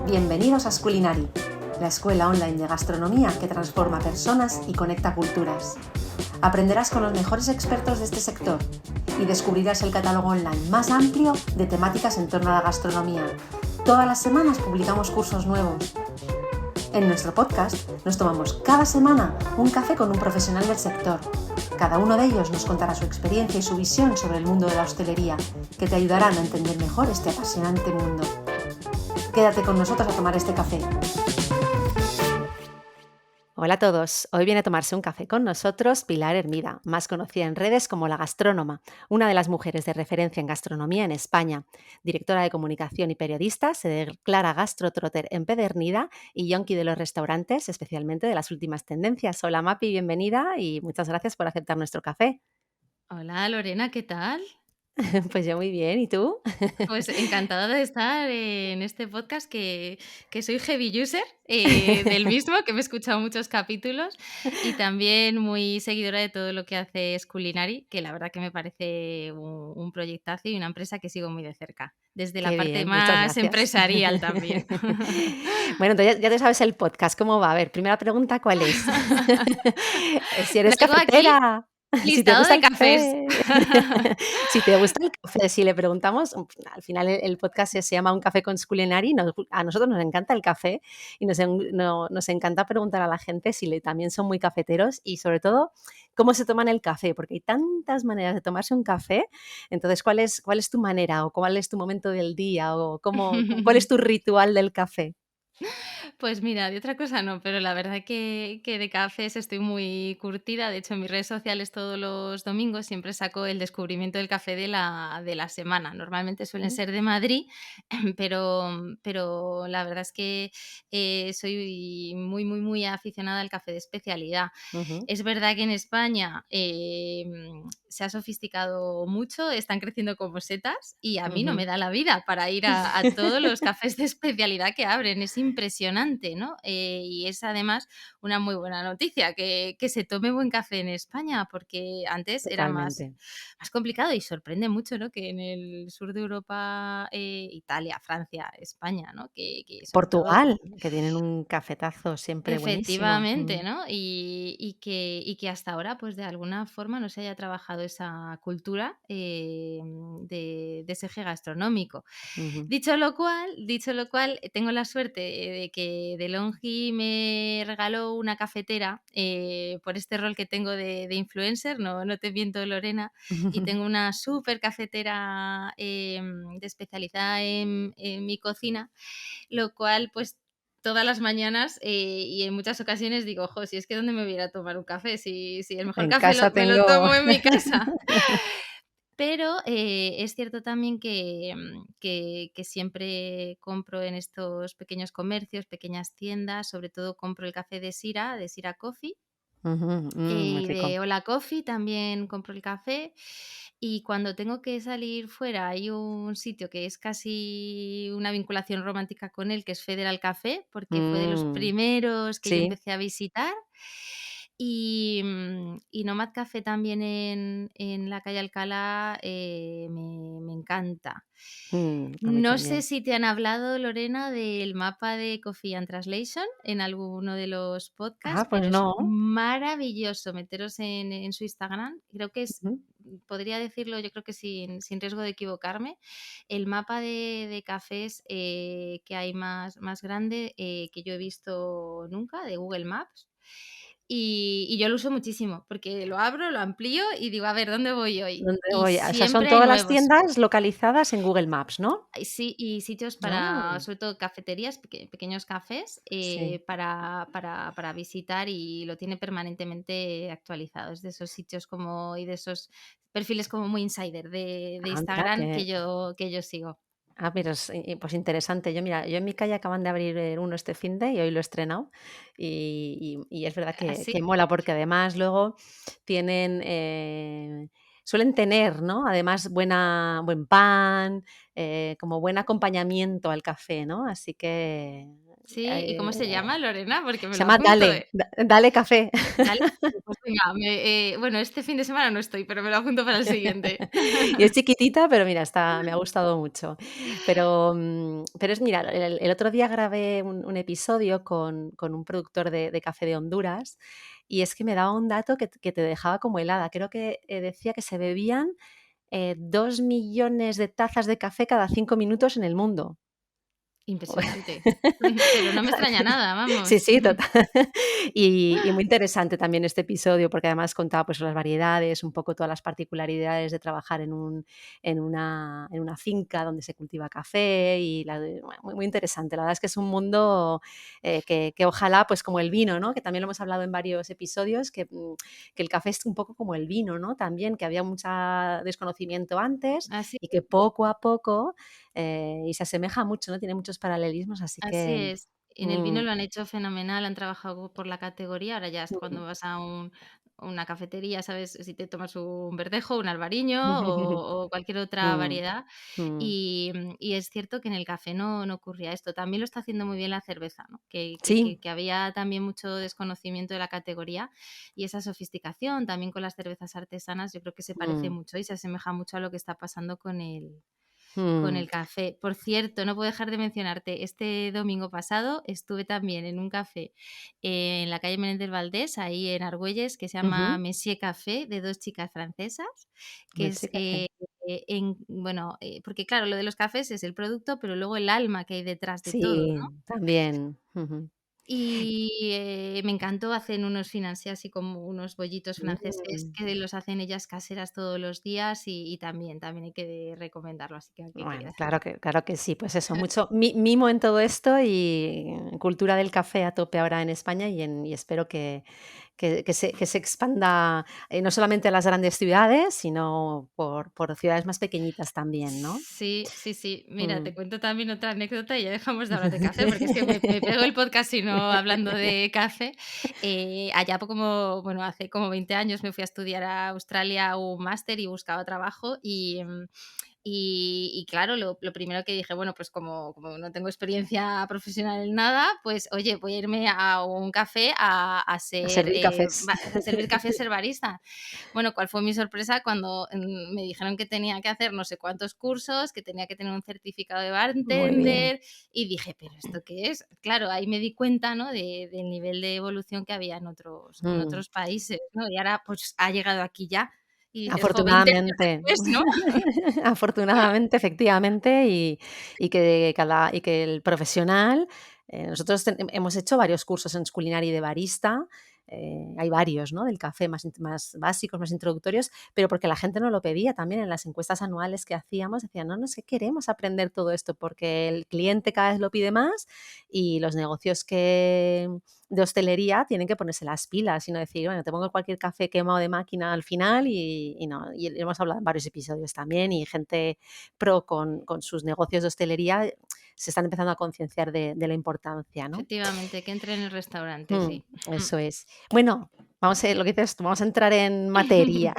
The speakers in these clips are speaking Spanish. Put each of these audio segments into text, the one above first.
Bienvenidos a Schoolinary, la escuela online de gastronomía que transforma personas y conecta culturas. Aprenderás con los mejores expertos de este sector y descubrirás el catálogo online más amplio de temáticas en torno a la gastronomía. Todas las semanas publicamos cursos nuevos. En nuestro podcast nos tomamos cada semana un café con un profesional del sector. Cada uno de ellos nos contará su experiencia y su visión sobre el mundo de la hostelería, que te ayudarán a entender mejor este apasionante mundo. Quédate con nosotros a tomar este café. Hola a todos, hoy viene a tomarse un café con nosotros Pilar Hermida, más conocida en redes como La Gastrónoma, una de las mujeres de referencia en gastronomía en España. Directora de comunicación y periodista, se declara gastrotrotter empedernida y yonki de los restaurantes, especialmente de las últimas tendencias. Hola Mapi, bienvenida y muchas gracias por aceptar nuestro café. Hola Lorena, ¿qué tal? Pues yo muy bien, ¿y tú? Pues encantada de estar en este podcast que soy heavy user del mismo, que me he escuchado muchos capítulos y también muy seguidora de todo lo que hace Schoolinary, que la verdad que me parece un proyectazo y una empresa que sigo muy de cerca, desde la Qué parte bien, muchas más gracias. empresarial también. Bueno, entonces ya te sabes el podcast, ¿cómo va? A ver, primera pregunta, ¿cuál es? Si eres Traigo aquí cafetera, si te listado gusta de el cafés. café, si te gusta el café, si le preguntamos, al final el podcast se llama Un café con Culinary, a nosotros nos encanta el café y nos encanta preguntar a la gente si también son muy cafeteros y sobre todo cómo se toman el café, porque hay tantas maneras de tomarse un café. Entonces, ¿cuál es tu manera o cuál es tu momento del día o cuál es tu ritual del café? Pues mira, de otra cosa no, pero la verdad que de cafés estoy muy curtida. De hecho, en mis redes sociales todos los domingos siempre saco el descubrimiento del café de la semana. Normalmente suelen Mm. ser de Madrid, pero la verdad es que soy muy, muy, muy aficionada al café de especialidad. Ujú. Es verdad que en España se ha sofisticado mucho, están creciendo como setas y a mí no me Ujú. da la vida para ir a todos los cafés de especialidad que abren. Es impresionante, ¿no? Y es además una muy buena noticia que se tome buen café en España, porque antes era más, Totalmente. más complicado y sorprende mucho, ¿no? Que en el sur de Europa, Italia, Francia, España, ¿no? Que sobre todo Portugal, que tienen un cafetazo siempre buenísimo. efectivamente, ¿no? Y que hasta ahora, pues, de alguna forma no se haya trabajado esa cultura, de ese eje gastronómico. Ujú. Dicho lo cual, tengo la suerte de que DeLonghi me regaló una cafetera, por este rol que tengo de influencer, no te miento, Lorena, y tengo una súper cafetera, de especializada en mi cocina, lo cual, pues, todas las mañanas, y en muchas ocasiones digo: "Jo, si es que dónde me voy a ir a tomar un café, si el mejor En café casa me lo tengo tomo en mi casa". Pero, es cierto también que siempre compro en estos pequeños comercios, pequeñas tiendas, sobre todo compro el café de Sira Coffee, Ujú, muy y rico. de Hola Coffee también compro el café. Y cuando tengo que salir fuera, hay un sitio que es casi una vinculación romántica con él, que es Federal Café, porque fue de los Mm, primeros que yo sí, empecé a visitar. Y Nomad Café también en la calle Alcalá, me encanta. a mí No sé también. si te han hablado, Lorena, del mapa de Coffee and Translation en alguno de los podcasts, Ah, pero pues es no. maravilloso meteros en su Instagram. Creo que es, Ujú. podría decirlo, yo creo que sin riesgo de equivocarme, el mapa de cafés que hay más grande que yo he visto nunca, de Google Maps. Y yo lo uso muchísimo, porque lo abro, lo amplío y digo, a ver, ¿dónde voy hoy? ¿Dónde Y voy? O sea, son siempre hay todas las nuevos. tiendas localizadas en Google Maps, ¿no? Sí, y sitios para, Ah, sobre todo cafeterías, pequeños cafés, sí. para visitar y lo tiene permanentemente actualizado. Es de esos sitios como y de esos perfiles como muy insider de Ah, mira Instagram que que yo sigo. mira, pues interesante. Yo en mi calle acaban de abrir, uno este finde y hoy lo he estrenado, y es verdad que ¿Así? mola, porque además luego tienen, suelen tener, ¿no? Además buen pan, como buen acompañamiento al café, ¿no? Así que Sí, ¿y cómo se llama, Lorena? Porque me Se lo llama apunto, Dale, Dale Café. Dale, pues venga, bueno, este fin de semana no estoy, pero me lo apunto para el siguiente. Y es chiquitita, pero mira, me ha gustado mucho. Pero mira, el otro día grabé un episodio con un productor de café de Honduras y es que me daba un dato que te dejaba como helada. Creo que decía que se bebían 2 millones de tazas de café cada 5 minutos en el mundo. Impresionante. Pero no me extraña nada, Sí, vamos. sí, total. Y muy interesante también este episodio, porque además contaba, pues, las variedades, un poco todas las particularidades de trabajar en una finca donde se cultiva café y muy, muy interesante. La verdad es que es un mundo, que ojalá, pues, como el vino, ¿no? Que también lo hemos hablado en varios episodios, que el café es un poco como el vino, ¿no? También, que había mucho desconocimiento antes Así y que poco a poco, y se asemeja mucho, ¿no? Tiene muchos paralelismos, así Así que es. En el vino mm, lo han hecho fenomenal, han trabajado por la categoría. Ahora ya mm. cuando vas a una cafetería, sabes si te tomas un verdejo, un albariño o cualquier otra Mm, variedad. mm. Y es cierto que en el café no ocurría esto. También lo está haciendo muy bien la cerveza, ¿no? Sí, Que había también mucho desconocimiento de la categoría y esa sofisticación también con las cervezas artesanas, yo creo que se parece mm, mucho y se asemeja mucho a lo que está pasando con mm, el café. Por cierto, no puedo dejar de mencionarte, este domingo pasado estuve también en un café en la calle Menéndez Valdés, ahí en Argüelles, que se llama ujú. Monsieur Café, de 2 chicas francesas, que es, Melche Café. bueno, porque claro, lo de los cafés es el producto, pero luego el alma que hay detrás de todo, Sí, ¿no? también. Ujú. Y, me encantó, hacen unos financiers así como unos bollitos franceses Mm. que los hacen ellas caseras todos los días y también hay que recomendarlo, así que quería Bueno, decirlo. claro que sí, pues eso, mucho mimo en todo esto y cultura del café a tope ahora en España y espero que se expanda, no solamente a las grandes ciudades, sino por ciudades más pequeñitas también, ¿no? Sí, sí, sí. Mira, te Mm. cuento también otra anécdota y ya dejamos de hablar de café, porque es que me pego el podcast y no hablando de café. Allá como, bueno, hace como 20 años me fui a estudiar a Australia un máster y buscaba trabajo y claro, lo primero que dije, bueno, pues como no tengo experiencia profesional en nada, pues oye, voy a irme a un café a A ser, servir cafés. a servir café, ser barista. Bueno, ¿cuál fue mi sorpresa cuando me dijeron que tenía que hacer no sé cuántos cursos, que tenía que tener un certificado de Muy bien. bartender? Y dije, ¿pero esto qué es? Claro, ahí me di cuenta, ¿no? Del nivel de evolución que había en Mm. otros países, ¿no? Y ahora pues ha llegado aquí ya. Y dices, jo, 20 años Afortunadamente. después, ¿no? Afortunadamente, efectivamente, y que el profesional, nosotros hemos hecho varios cursos en School de barista, hay varios, ¿no? Del café más básicos, más introductorios, pero porque la gente no lo pedía también en las encuestas anuales que hacíamos, decían, no, no sé, queremos aprender todo esto porque el cliente cada vez lo pide más y los negocios de hostelería tienen que ponerse las pilas y no decir, bueno, te pongo cualquier café quemado de máquina al final y no. Y hemos hablado en varios episodios también y gente pro con sus negocios de hostelería se están empezando a concienciar de la importancia, ¿no? Efectivamente, que entre en el restaurante, Mm, sí. eso es. Bueno, lo que dices tú, vamos a entrar en materia.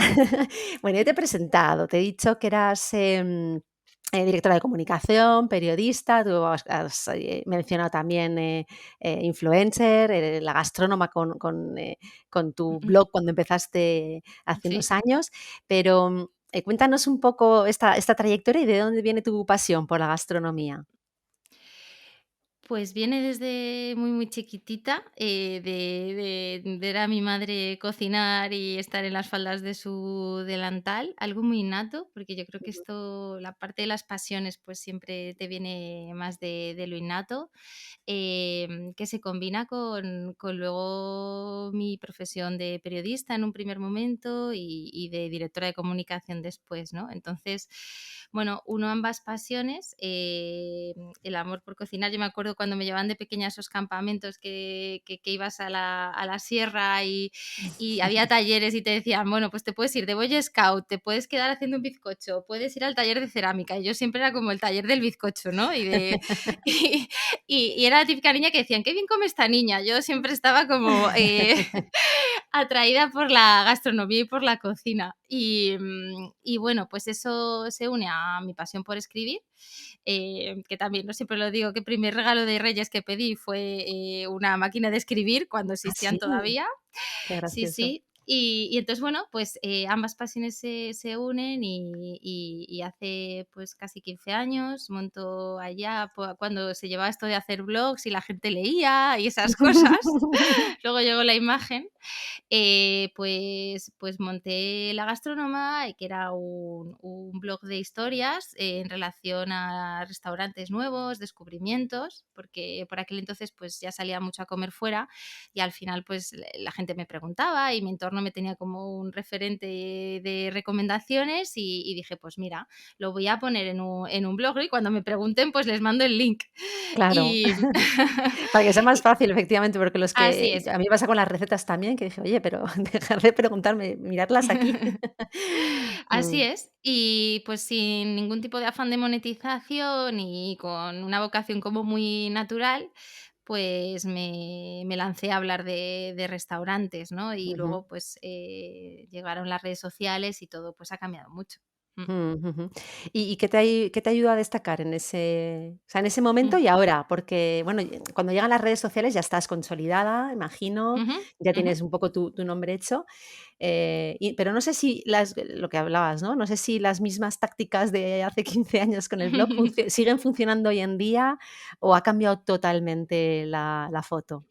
Bueno, yo te he presentado, te he dicho que eras directora de comunicación, periodista, tú has mencionado también influencer, la gastrónoma con tu blog cuando empezaste hace Sí. unos años, pero cuéntanos un poco esta trayectoria y de dónde viene tu pasión por la gastronomía. Pues viene desde muy, muy chiquitita, de ver a mi madre cocinar y estar en las faldas de su delantal, algo muy innato, porque yo creo que esto, la parte de las pasiones, pues siempre te viene más de lo innato, que se combina con luego mi profesión de periodista en un primer momento y de directora de comunicación después, ¿no? Entonces, bueno, uno ambas pasiones, el amor por cocinar. Yo me acuerdo cuando me llevaban de pequeña a esos campamentos que ibas a la sierra y había talleres y te decían, bueno, pues te puedes ir de Boy Scout, te puedes quedar haciendo un bizcocho, puedes ir al taller de cerámica. Y yo siempre era como el taller del bizcocho, ¿no? Y era la típica niña que decían, qué bien come esta niña. Yo siempre estaba como atraída por la gastronomía y por la cocina. Y bueno, pues eso se une a mi pasión por escribir, que también, ¿no? Siempre lo digo, que el primer regalo de Reyes que pedí fue, una máquina de escribir cuando ¿Ah, existían sí? todavía. Qué Sí, gracioso. sí. Y entonces, bueno, pues, ambas pasiones se unen y hace, pues, casi 15 años monto allá cuando se llevaba esto de hacer blogs y la gente leía y esas cosas. Luego llegó la imagen, pues monté La Gastrónoma, que era un blog de historias, en relación a restaurantes nuevos, descubrimientos, porque por aquel entonces, pues, ya salía mucho a comer fuera y al final, pues, la gente me preguntaba y mi entorno me tenía como un referente de recomendaciones y dije: "Pues mira, lo voy a poner en un blog y cuando me pregunten, pues les mando el link". Claro, Y para que sea más y fácil, efectivamente, porque los así que es. a mí me pasa con las recetas también, que dije: "Oye, pero dejar de preguntarme, miradlas aquí". Así Mm, es. Y pues sin ningún tipo de afán de monetización y con una vocación como muy natural, pues me lancé a hablar de restaurantes, ¿no? Y ujú. luego pues llegaron las redes sociales y todo pues ha cambiado mucho. Mm, Ujú. ¿Y qué te ayudó a destacar en ese momento mm, y ahora? Porque, bueno, cuando llegan las redes sociales ya estás consolidada, imagino, ujú, ya ujú. tienes un poco tu nombre hecho, pero no sé si lo que hablabas, ¿no? No sé si las mismas tácticas de hace 15 años con el blog siguen funcionando hoy en día o ha cambiado totalmente la foto.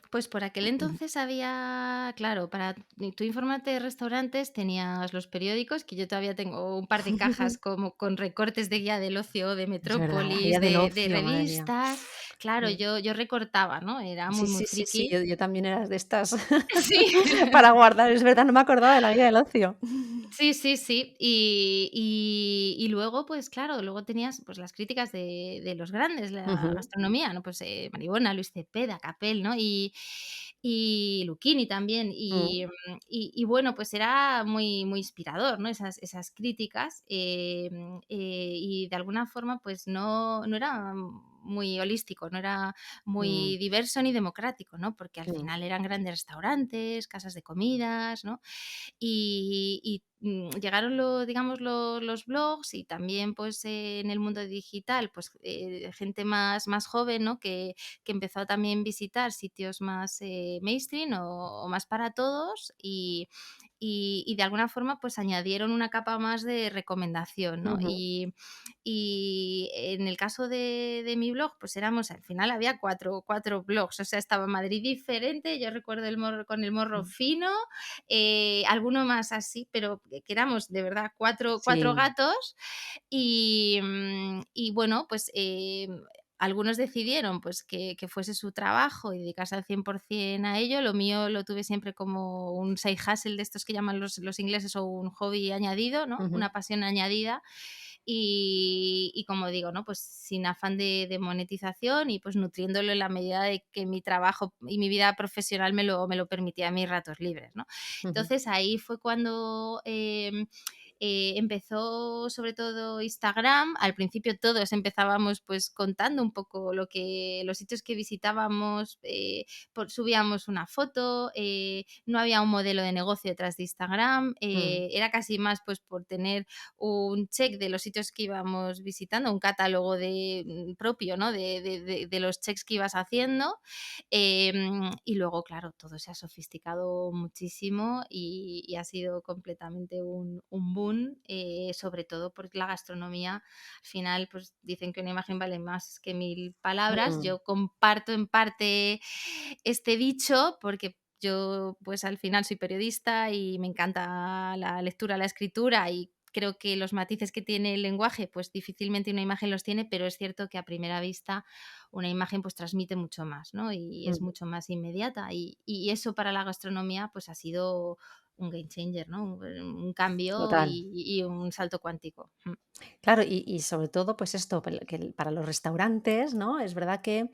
Pues por aquel Ujú. entonces había, claro, para tú informarte de restaurantes tenías los periódicos, que yo todavía tengo un par de cajas como con recortes de Guía del Ocio, de Es verdad, la Metrópolis, guía del de ocio, madre mía. revistas. Claro, Mm. yo recortaba, ¿no? Era Sí, muy, muy sí, sí, sí, friki. yo también era de estas Sí. para guardar, es verdad, no me acordaba de la guía del ocio. Sí, sí, sí. Y luego, pues claro, luego tenías, pues, las críticas de los grandes, la Ujú, gastronomía, ¿no? Pues, Maribona, Luis Cepeda, Capel, ¿no? Y Lucchini también. mm, Y bueno, pues era muy muy inspirador, ¿no? Esas críticas, y de alguna forma, pues no era muy holístico, no era mm, muy diverso ni democrático, ¿no? Porque al mm, final eran grandes restaurantes, casas de comidas, ¿no? Llegaron digamos, los blogs y también, pues, en el mundo digital, pues, gente más joven, ¿no? Que empezó a también visitar sitios más, mainstream o más para todos y de alguna forma, pues, añadieron una capa más de recomendación, ¿no? ujú, Y en el caso de mi blog, pues éramos al final había cuatro blogs, o sea, estaba Madrid Diferente, yo recuerdo el morro con el morro mm, fino, alguno más así, pero que éramos de verdad cuatro sí, gatos y bueno, pues, algunos decidieron, pues, que fuese su trabajo y dedicarse al 100% a ello. Lo mío lo tuve siempre como un side hustle de estos que llaman los ingleses o un hobby añadido, ¿no? ujú, Una pasión añadida. Y como digo, ¿no? Pues sin afán de monetización y, pues, nutriéndolo en la medida de que mi trabajo y mi vida profesional me lo permitía en mis ratos libres, ¿no? ujú, Entonces, ahí fue cuando, empezó sobre todo Instagram. Al principio todos empezábamos pues contando un poco los sitios que visitábamos, subíamos una foto, no había un modelo de negocio detrás de Instagram, mm, era casi más pues por tener un check de los sitios que íbamos visitando, un catálogo propio, ¿no? De los checks que ibas haciendo. Y luego, claro, todo se ha sofisticado muchísimo y ha sido completamente un boom, sobre todo porque la gastronomía, al final, pues dicen que una imagen vale más que mil palabras. mm, Yo comparto en parte este dicho porque yo, pues al final soy periodista y me encanta la lectura, la escritura y creo que los matices que tiene el lenguaje, pues difícilmente una imagen los tiene, pero es cierto que a primera vista una imagen pues transmite mucho más, ¿no? Y es mm, mucho más inmediata y eso para la gastronomía pues ha sido un game changer, ¿no? Un cambio total. y un salto cuántico. Claro, y sobre todo, pues esto, para los restaurantes, ¿no? Es verdad que,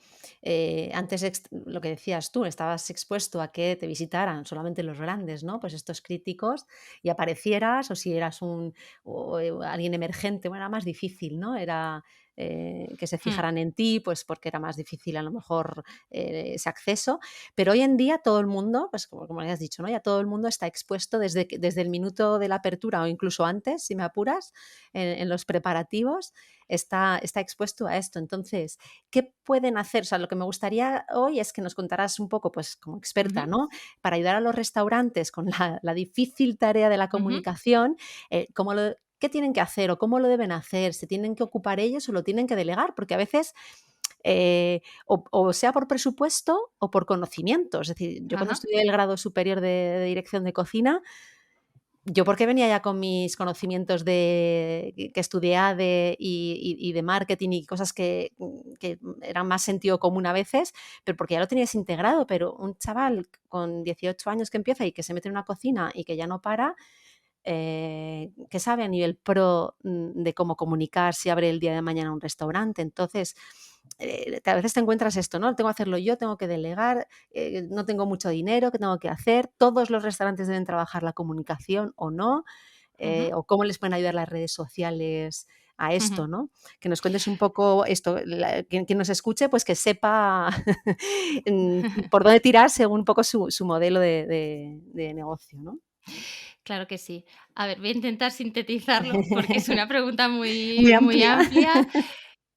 antes lo que decías tú, estabas expuesto a que te visitaran solamente los grandes, ¿no? Pues estos críticos y aparecieras, o si eras alguien emergente, bueno, era más difícil, ¿no? Era, que se Mm, fijaran en ti, pues porque era más difícil a lo mejor, ese acceso. Pero hoy en día todo el mundo, pues como ya has dicho, ¿no? Ya todo el mundo está expuesto desde el minuto de la apertura o incluso antes, si me apuras, en los preparativos, está expuesto a esto. Entonces, ¿qué pueden hacer? O sea, lo que me gustaría hoy es que nos contaras un poco, pues como experta, ujú, ¿no? Para ayudar a los restaurantes con la difícil tarea de la ujú, comunicación, ¿qué tienen que hacer o cómo lo deben hacer? ¿Se tienen que ocupar ellos o lo tienen que delegar? Porque a veces o sea por presupuesto o por conocimiento. Es decir, yo cuando ajá, estudié el grado superior de dirección de cocina, yo porque venía ya con mis conocimientos que estudié ADE y de marketing y cosas que eran más sentido común a veces, pero porque ya lo tenías integrado, pero un chaval con 18 años que empieza y que se mete en una cocina y que ya no para, que sabe a nivel pro, de cómo comunicar si abre el día de mañana un restaurante. Entonces, a veces te encuentras esto, ¿no? Tengo que hacerlo yo, tengo que delegar, no tengo mucho dinero, ¿qué tengo que hacer? Todos los restaurantes deben trabajar la comunicación o no, ujú, o cómo les pueden ayudar las redes sociales a ujú. esto, ¿no? Que nos cuentes un poco esto, quien nos escuche, pues que sepa por dónde tirar según un poco su modelo de negocio, ¿no? Claro que sí. A ver, voy a intentar sintetizarlo porque es una pregunta Muy muy amplia. amplia.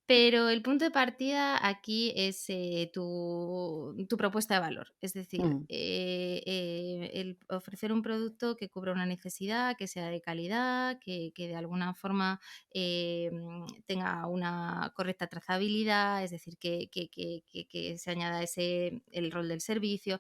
Pero el punto de partida aquí es, tu propuesta de valor. Es decir, Mm. el ofrecer un producto que cubra una necesidad, que sea de calidad, que de alguna forma, tenga una correcta trazabilidad, es decir, que se añada el rol del servicio,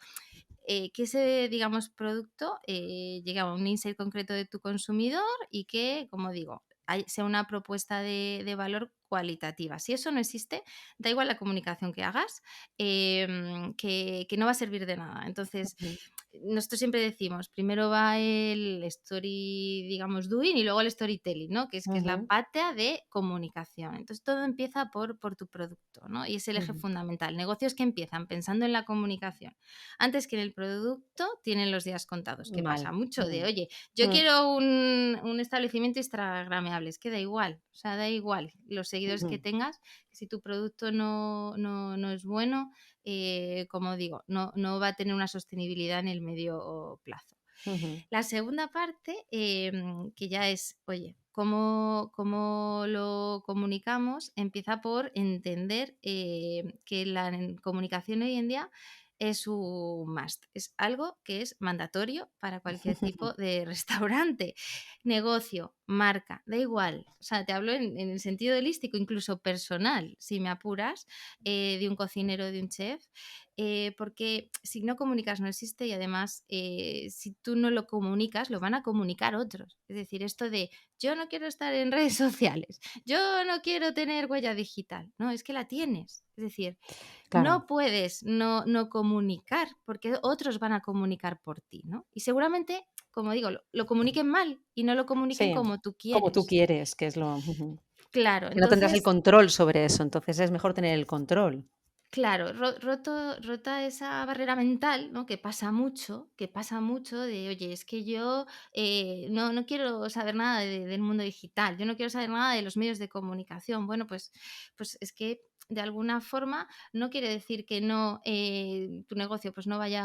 que ese, digamos, producto, llegue a un insight concreto de tu consumidor y que, como digo, sea una propuesta de valor cualitativa. Si eso no existe, da igual la comunicación que hagas, que no va a servir de nada. Entonces, Ujú, nosotros siempre decimos, primero va el story, digamos, doing y luego el storytelling, ¿no? Que es la ujú, pata de comunicación. Entonces, todo empieza por tu producto, ¿no? Y es el eje ujú. fundamental. Negocios que empiezan pensando en la comunicación antes que en el producto tienen los días contados, que pasa Mal. mucho de, Mm, oye, yo mm, quiero un establecimiento instagrameable, es que da igual, o sea, da igual los seguidores que ujú, tengas, que si tu producto no es bueno, como digo, no va a tener una sostenibilidad en el medio plazo. ujú, La segunda parte, que ya es, oye, cómo lo comunicamos, empieza por entender que la comunicación hoy en día es un must, es algo que es mandatorio para cualquier tipo de restaurante, negocio, marca, da igual. O sea, te hablo en el sentido holístico, incluso personal, si me apuras, de un cocinero, de un chef, porque si no comunicas no existe y además si tú no lo comunicas, lo van a comunicar otros. Es decir, esto de yo no quiero estar en redes sociales, yo no quiero tener huella digital, no, es que la tienes. Es decir, claro. no puedes no comunicar porque otros van a comunicar por ti, ¿no? Y seguramente, como digo, lo comuniquen mal y no lo comuniquen Sí, como tú como tú quieres. quieres, que es lo ujú. Claro, Que no tendrás el entonces control sobre eso, entonces es mejor tener el control. claro, rota esa barrera mental, ¿no? Que pasa mucho de, oye, es que yo no quiero saber nada del mundo digital, yo no quiero saber nada de los medios de comunicación. Bueno, pues es que de alguna forma no quiere decir que no tu negocio pues no vaya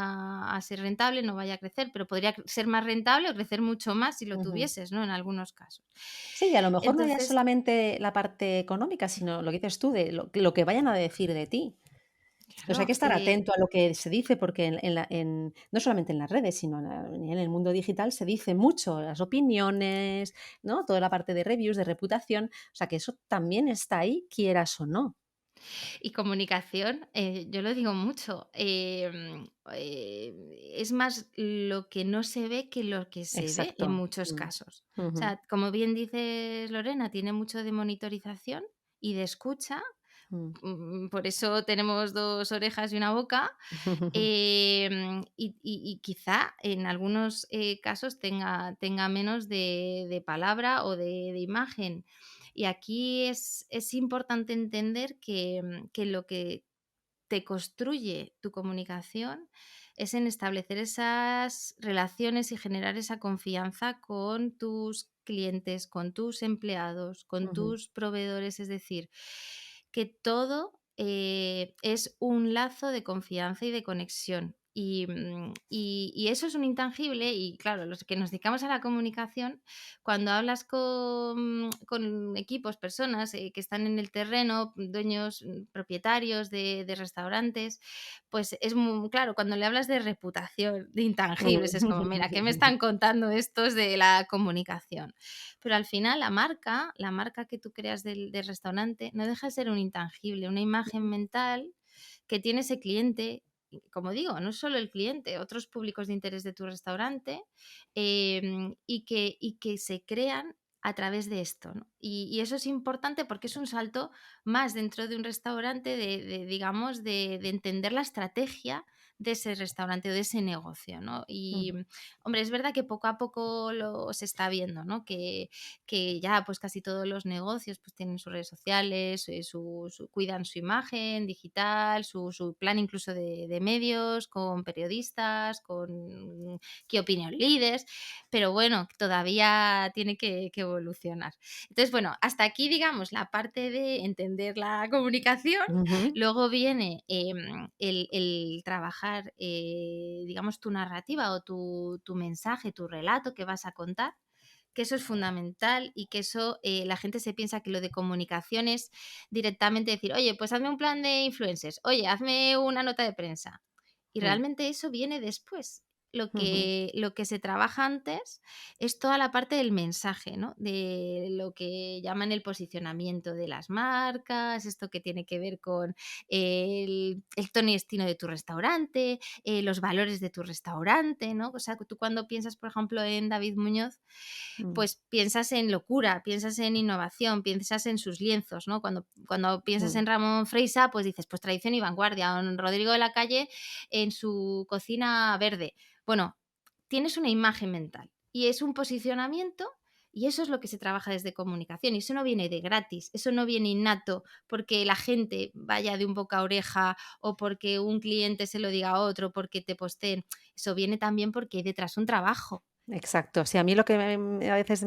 a ser rentable, no vaya a crecer, pero podría ser más rentable o crecer mucho más si lo Ujú. tuvieses, ¿no? En algunos casos. Sí, y a lo mejor no ya Entonces, solamente la parte económica, sino lo que dices tú, de lo que vayan a decir de ti. Entonces, hay que claro, estar atento a lo que se dice, porque no solamente en las redes, sino en el mundo digital se dice mucho, las opiniones, ¿no? Toda la parte de reviews, de reputación, o sea, que eso también está ahí, quieras o no. y comunicación, yo lo digo mucho, es más lo que no se ve que lo que se ve en Exacto. muchos Mm. casos. O Ujú, sea, como bien dices Lorena, tiene mucho de monitorización y de escucha, mm. por eso tenemos 2 orejas y una boca, y quizá en algunos casos tenga menos de palabra o de imagen. Y aquí es importante entender que lo que te construye tu comunicación es en establecer esas relaciones y generar esa confianza con tus clientes, con tus empleados, con Ujú, tus proveedores. Es decir, que todo es un lazo de confianza y de conexión. Y eso es un intangible y claro, los que nos dedicamos a la comunicación, cuando hablas con equipos, personas que están en el terreno, dueños, propietarios de restaurantes, pues es muy claro, cuando le hablas de reputación, de intangibles, es como, mira, ¿qué me ujú. están contando estos de la comunicación? Pero al final la marca que tú creas del restaurante no deja de ser un intangible, una imagen mental que tiene ese cliente. Y como digo, no solo el cliente, otros públicos de interés de tu restaurante, y que se crean a través de esto, ¿no? Y eso es importante porque es un salto más dentro de un restaurante digamos, de entender la estrategia de ese restaurante o de ese negocio, ¿no? Y, Mm, hombre, es verdad que poco a poco se está viendo, ¿no? Que ya pues casi todos los negocios pues tienen sus redes sociales, cuidan su imagen digital, su plan incluso de medios, con periodistas, con key opinion leaders, pero bueno, todavía tiene que evolucionar. Entonces, bueno, hasta aquí, digamos, la parte de entender la comunicación. ujú, Luego viene el trabajar, digamos, tu narrativa o tu mensaje, tu relato que vas a contar, que eso es fundamental y que eso la gente se piensa que lo de comunicación es directamente decir, oye, pues hazme un plan de influencers, oye, hazme una nota de prensa. Y mm, realmente eso viene después. Lo ujú, que, lo que se trabaja antes es toda la parte del mensaje, ¿no? De lo que llaman el posicionamiento de las marcas, esto que tiene que ver con el tono y destino de tu restaurante, los valores de tu restaurante, ¿no? O sea, tú cuando piensas, por ejemplo, en David Muñoz, mm, pues piensas en locura, piensas en innovación, piensas en sus lienzos, ¿no? Cuando piensas mm, en Ramón Freisa, pues dices, pues tradición y vanguardia, o en Rodrigo de la Calle en su cocina verde. Bueno, tienes una imagen mental y es un posicionamiento y eso es lo que se trabaja desde comunicación y eso no viene de gratis, eso no viene innato porque la gente vaya de un boca a oreja o porque un cliente se lo diga a otro, porque te posteen, eso viene también porque hay detrás un trabajo. exacto. Sí, a mí lo que a veces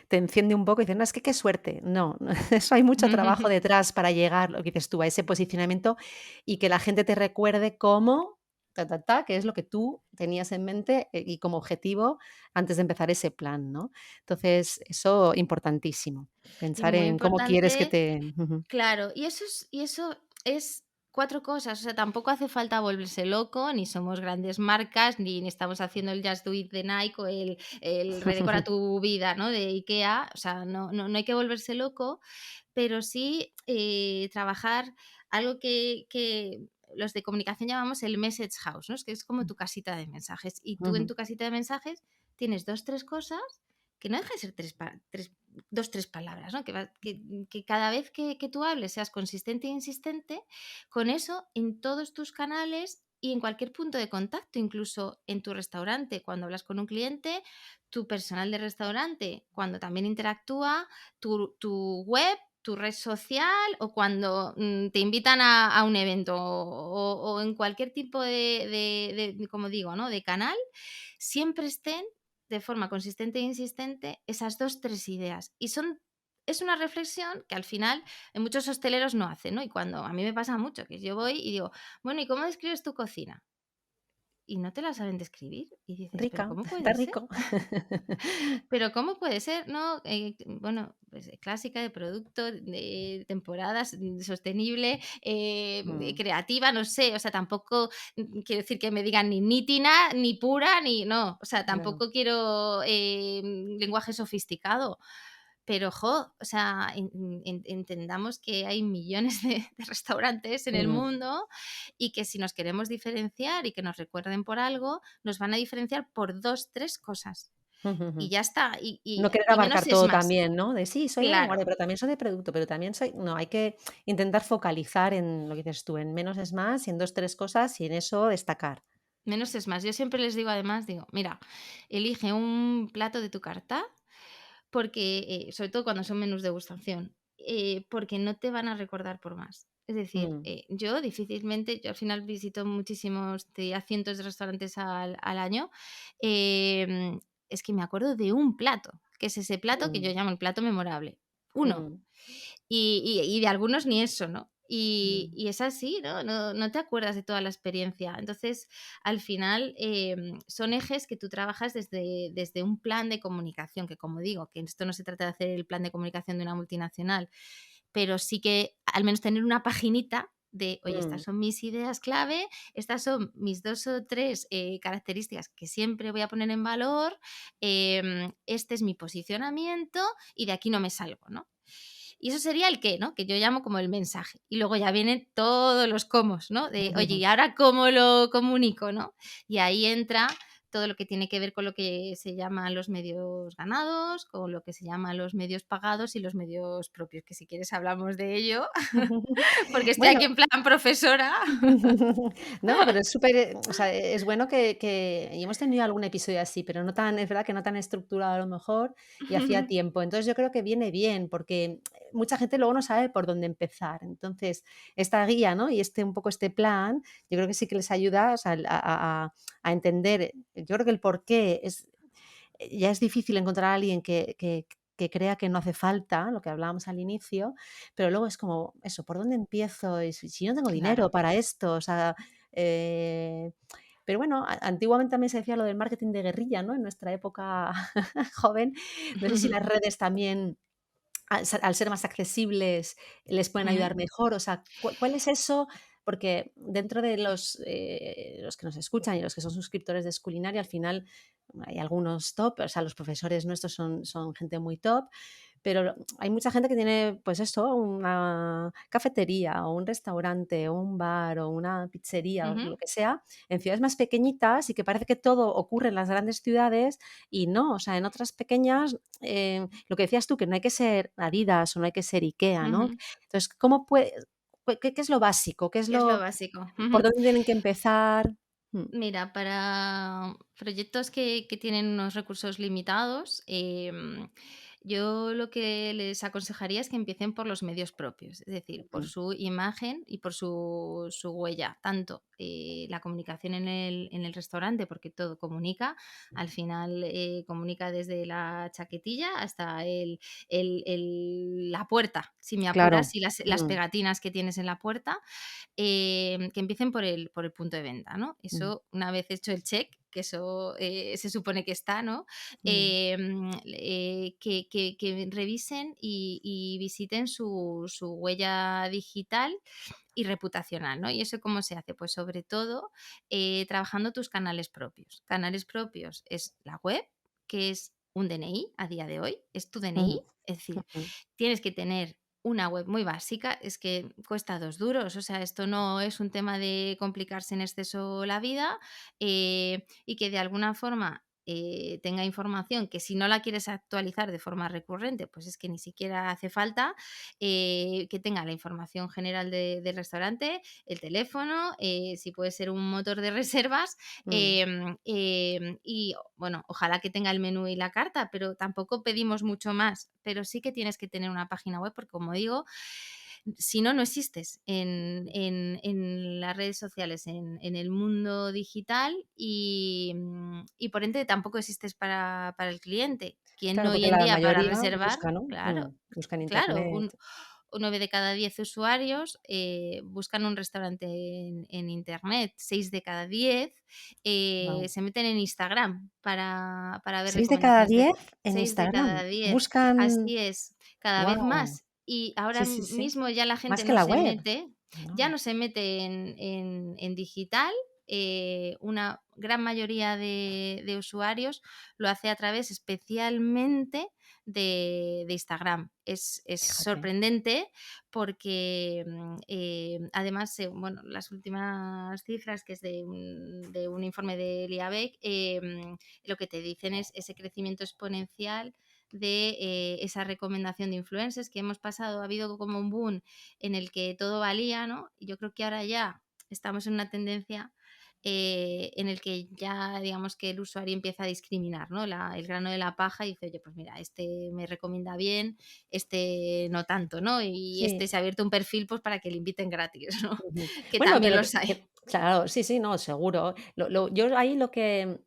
te enciende un poco y dices: "No, es que qué suerte". No, no, eso hay mucho trabajo detrás para llegar, lo que dices tú, a ese posicionamiento y que la gente te recuerde como ta, ta, ta, que es lo que tú tenías en mente, y como objetivo antes de empezar ese plan, ¿no? Entonces, eso importantísimo, Y pensar muy en cómo quieres que importante. te ujú, Claro, y eso es 4 cosas, o sea, tampoco hace falta volverse loco, ni somos grandes marcas, ni estamos haciendo el Just Do It de Nike o el redecora tu vida, ¿no?, de IKEA, o sea, no hay que volverse loco, pero sí, trabajar algo que los de comunicación llamamos el message house, ¿no?, es que es como tu casita de mensajes, y tú en ujú, tu casita de mensajes tienes 2 3 cosas que no deja de ser 2 3 palabras, ¿no? Que cada vez que tú hables seas consistente e insistente, con eso en todos tus canales y en cualquier punto de contacto, incluso en tu restaurante, cuando hablas con un cliente, tu personal de restaurante, cuando también interactúa, tu web, tu red social o cuando te invitan a un evento o en cualquier tipo como digo, ¿no? De canal, siempre estén de forma consistente e insistente esas 2 3 ideas. Y es una reflexión que al final muchos hosteleros no hacen, ¿no? Y cuando a mí me pasa mucho, que yo voy y digo: "Bueno, ¿y cómo describes tu cocina?". Y no te la saben describir. Y dices: "¿Pero rica, cómo está puede ser? rico. ¿Pero cómo puede ser?", ¿no? Bueno, pues clásica de producto, de temporadas, sostenible, Mm, creativa, no sé, o sea, tampoco quiero decir que me digan ni nítina, ni pura, ni no, o sea, claro. tampoco quiero lenguaje sofisticado. Pero, o sea, entendamos que hay millones de restaurantes en el Mm, mundo y que si nos queremos diferenciar y que nos recuerden por algo, nos van a diferenciar por 2 3 cosas. ujú, Y ujú. ya está, y y No querer y menos abarcar es todo más. también, ¿no? De sí, soy de vanguardia, Claro, pero también soy de producto, pero también soy no, hay que intentar focalizar en lo que dices tú, en menos es más, y en 2 3 cosas, y en eso destacar. menos es más. Yo siempre les digo además, digo: "Mira, elige un plato de tu carta porque, sobre todo cuando son menús degustación, porque no te van a recordar por más. Es decir, Mm, yo al final visito muchísimos, te diría cientos de restaurantes al año, em, es que me acuerdo de un plato, que es ese plato que yo mm, llamo el plato memorable. Uno. mm, Y de algunos ni eso, ¿no? mm, Y es así, ¿no? No te acuerdas de toda la experiencia. Entonces, al final, son ejes que tú trabajas desde un plan de comunicación, que como digo, que esto no se trata de hacer el plan de comunicación de una multinacional, pero sí que al menos tener una paginita de, oye, estas mm. son mis ideas clave, estas son mis 2 o 3 características que siempre voy a poner en valor, este es mi posicionamiento y de aquí no me salgo, ¿no? Y eso sería el qué, ¿no? Que yo llamo como el mensaje. Y luego ya vienen todos los cómo, ¿no? De, oye, ¿y ahora cómo lo comunico, no? Y ahí entra todo lo que tiene que ver con lo que se llaman los medios ganados, con lo que se llaman los medios pagados y los medios propios, que si quieres hablamos de ello, porque estoy Bueno, aquí en plan profesora. no, pero es súper, o sea, es bueno que y hemos tenido algún episodio así, pero no tan es verdad que no tan estructurado a lo mejor, y hacía tiempo. Entonces, yo creo que viene bien, porque mucha gente luego no sabe por dónde empezar. Entonces, esta guía, ¿no? Y un poco este plan, yo creo que sí que les ayuda, o sea, a entender. Yo creo que el porqué ya es difícil encontrar a alguien que crea que no hace falta, lo que hablábamos al inicio, pero luego es como eso, ¿por dónde empiezo? Y si no tengo dinero Claro. para esto, o sea, eh, pero bueno, antiguamente también se decía lo del marketing de guerrilla, ¿no? En nuestra época joven. No sé si las redes también, al ser más accesibles, les pueden Ujú, ayudar mejor. O sea, ¿cuál es eso? Porque dentro de los que nos escuchan y los que son suscriptores de Schoolinary, al final hay algunos top, o sea, los profesores nuestros son gente muy top, pero hay mucha gente que tiene, pues eso, una cafetería o un restaurante o un bar o una pizzería o lo ujú, que sea, en ciudades más pequeñitas y que parece que todo ocurre en las grandes ciudades y no, o sea, en otras pequeñas, lo que decías tú, que no hay que ser Adidas o no hay que ser IKEA, ¿no? ujú. Entonces, ¿cómo puede, qué es lo básico? ¿Qué es ¿Qué es lo lo, básico? por Ujú. dónde tienen que empezar? Mm, Mira, para proyectos que tienen unos recursos limitados, yo lo que les aconsejaría es que empiecen por los medios propios, es decir, por mm, su imagen y por su huella, tanto la comunicación en el restaurante, porque todo comunica, al final comunica desde la chaquetilla hasta la puerta, si me apuras, claro. y las Mm, pegatinas que tienes en la puerta, que empiecen por el punto de venta, ¿no? mm, Eso, una vez hecho el check, que eso se supone que está, ¿no? mm, Que revisen y visiten su huella digital y reputacional, ¿no? ¿Y eso cómo se hace? Pues sobre todo trabajando tus canales propios. Canales propios es la web, que es un DNI a día de hoy, es tu mm, DNI, es decir, mm. tienes que tener una web muy básica, es que cuesta 2 duros, o sea, esto no es un tema de complicarse en exceso la vida, y que de alguna forma, tenga información que si no la quieres actualizar de forma recurrente, pues es que ni siquiera hace falta, que tenga la información general del restaurante, el teléfono, si puede ser un motor de reservas, Mm, y bueno, ojalá que tenga el menú y la carta, pero tampoco pedimos mucho más, pero sí que tienes que tener una página web porque, como digo, si no, no existes en las redes sociales, en el mundo digital y por ende tampoco existes para el cliente. Quien claro, hoy porque en la día para mayoría reservar, busca, ¿no? claro, Busca en claro, Internet. 9 de cada 10 usuarios buscan un restaurante en Internet, 6 de cada 10 Guau. se meten en Instagram para ver 6 de cada recomendaciones de 10 en 6 de Instagram. cada 10. Buscan, Así es, cada vez guau. más. Y ahora Sí, sí, sí. mismo ya la gente Más que la web. ya No. no se mete en digital. Una gran mayoría de usuarios lo hace a través especialmente de Instagram. Es Fíjate. sorprendente porque además, bueno, las últimas cifras, que es de un informe del IABEC, lo que te dicen es ese crecimiento exponencial de esa recomendación de influencers que hemos pasado. Ha habido como un boom en el que todo valía, ¿no? Y yo creo que ahora ya estamos en una tendencia en el que ya digamos que el usuario empieza a discriminar, ¿no? El grano de la paja y dice, oye, pues mira, este me recomienda bien, este no tanto, ¿no? Y este Sí. se ha abierto un perfil pues para que le inviten gratis, ¿no? Ujú. Que Bueno, también pero los hay. claro, sí, sí, no, seguro. Yo ahí lo que,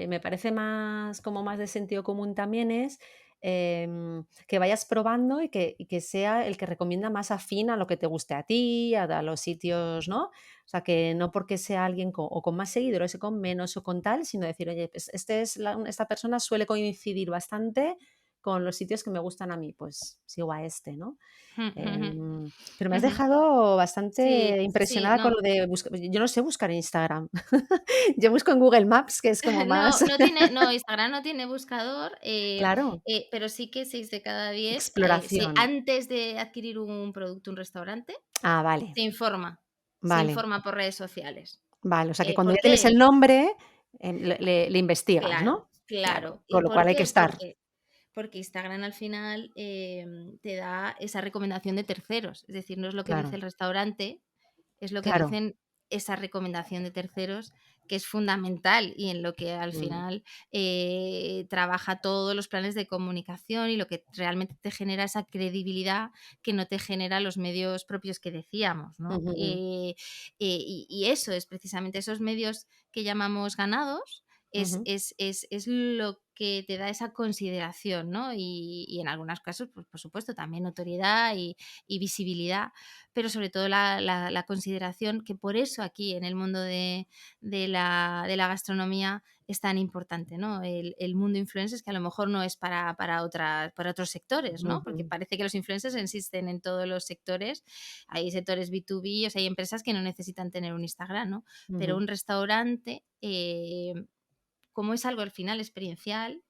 me parece más como más de sentido común también es, que vayas probando y que sea el que recomienda más afín a lo que te guste a ti, a los sitios, ¿no? O sea, que no porque sea alguien o con más seguidores o con menos o con tal, sino decir: "Oye, pues esta persona suele coincidir bastante con los sitios que me gustan a mí, pues sigo a este", ¿no? Pero me has Ujú. dejado Sí, bastante sí, impresionada con no. lo de buscar. Yo no sé buscar en Instagram. Yo busco en Google Maps, que es como más No, Instagram no tiene buscador, claro, pero sí que 6 de cada 10, exploración. antes de adquirir un producto, un restaurante, Ah, vale, se informa, se vale, informa por redes sociales. vale. O sea, que cuando ¿Por ya tienes el qué? nombre, le investigas, Claro, ¿no? Claro, claro. ¿Y con lo por cual hay que qué? estar. Porque Instagram al final, te da esa recomendación de terceros, es decir, no es lo que dice Claro, el restaurante, es lo que claro. dicen esa recomendación de terceros, que es fundamental y en lo que al Mm, final trabaja todos los planes de comunicación y lo que realmente te genera esa credibilidad que no te genera los medios propios que decíamos, ¿no? ujú, Y eso es precisamente esos medios que llamamos ganados, ujú, es lo que te da esa consideración, ¿no? Y en algunos casos, pues por supuesto, también notoriedad y visibilidad, pero sobre todo la consideración, que por eso aquí en el mundo de la gastronomía es tan importante, ¿no? El mundo influencers, que a lo mejor no es para otros sectores, ¿no? Porque ujú, parece que los influencers existen en todos los sectores. Hay sectores B2B, o sea, hay empresas que no necesitan tener un Instagram, ¿no? Pero ujú. un restaurante, como es algo al final experiencial,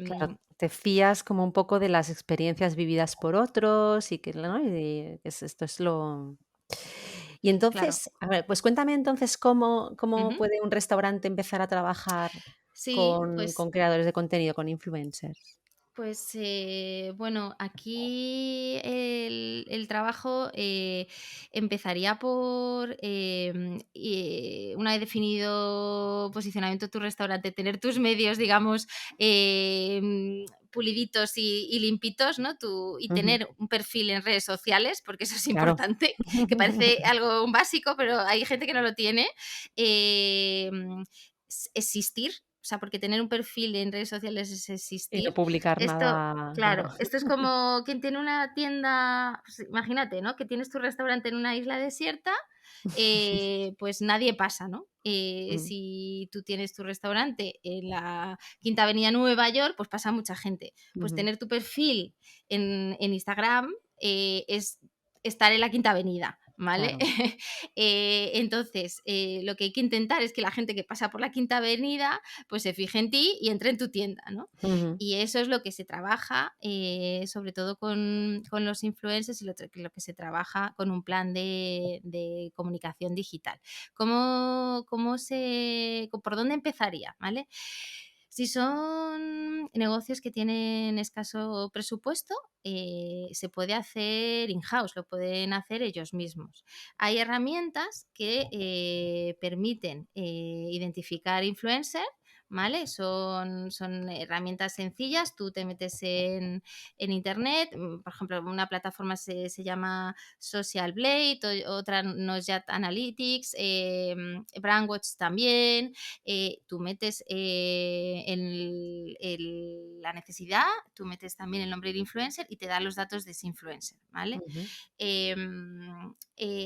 Claro, te fías como un poco de las experiencias vividas por otros y que, ¿no? Y esto es lo y claro. entonces, a ver, pues cuéntame entonces cómo Ujú. puede un restaurante empezar a trabajar Sí, con pues creadores de contenido, con influencers. bueno, aquí el trabajo empezaría por, una vez definido posicionamiento de tu restaurante, tener tus medios, digamos, puliditos y limpitos, ¿no? Y Ujú, tener un perfil en redes sociales, porque eso es claro. importante, que parece algo un básico, pero hay gente que no lo tiene. Existir, o sea, porque tener un perfil en redes sociales es Y no existir. publicar Esto, nada, claro. claro, esto es como quien tiene una tienda, pues imagínate, ¿no? Que tienes tu restaurante en una isla desierta, pues nadie pasa, ¿no? Mm, Si tú tienes tu restaurante en la Quinta Avenida Nueva York, pues pasa mucha gente. Pues ujú, tener tu perfil en Instagram es estar en la Quinta Avenida, ¿vale? claro. Entonces, lo que hay que intentar es que la gente que pasa por la Quinta Avenida, pues se fije en ti y entre en tu tienda, ¿no? Ujú, Y eso es lo que se trabaja, sobre todo con los influencers y lo que se trabaja con un plan de comunicación digital. ¿Por dónde empezaría? ¿Vale? Si son negocios que tienen escaso presupuesto, se puede hacer in-house, lo pueden hacer ellos mismos. Hay herramientas que permiten identificar influencers, ¿vale? Son herramientas sencillas, tú te metes en internet, por ejemplo, una plataforma se llama Social Blade, otra Nozjat Analytics, Brandwatch también. Tú metes la necesidad, tú metes también el nombre del influencer y te da los datos de ese influencer, ¿vale? ujú.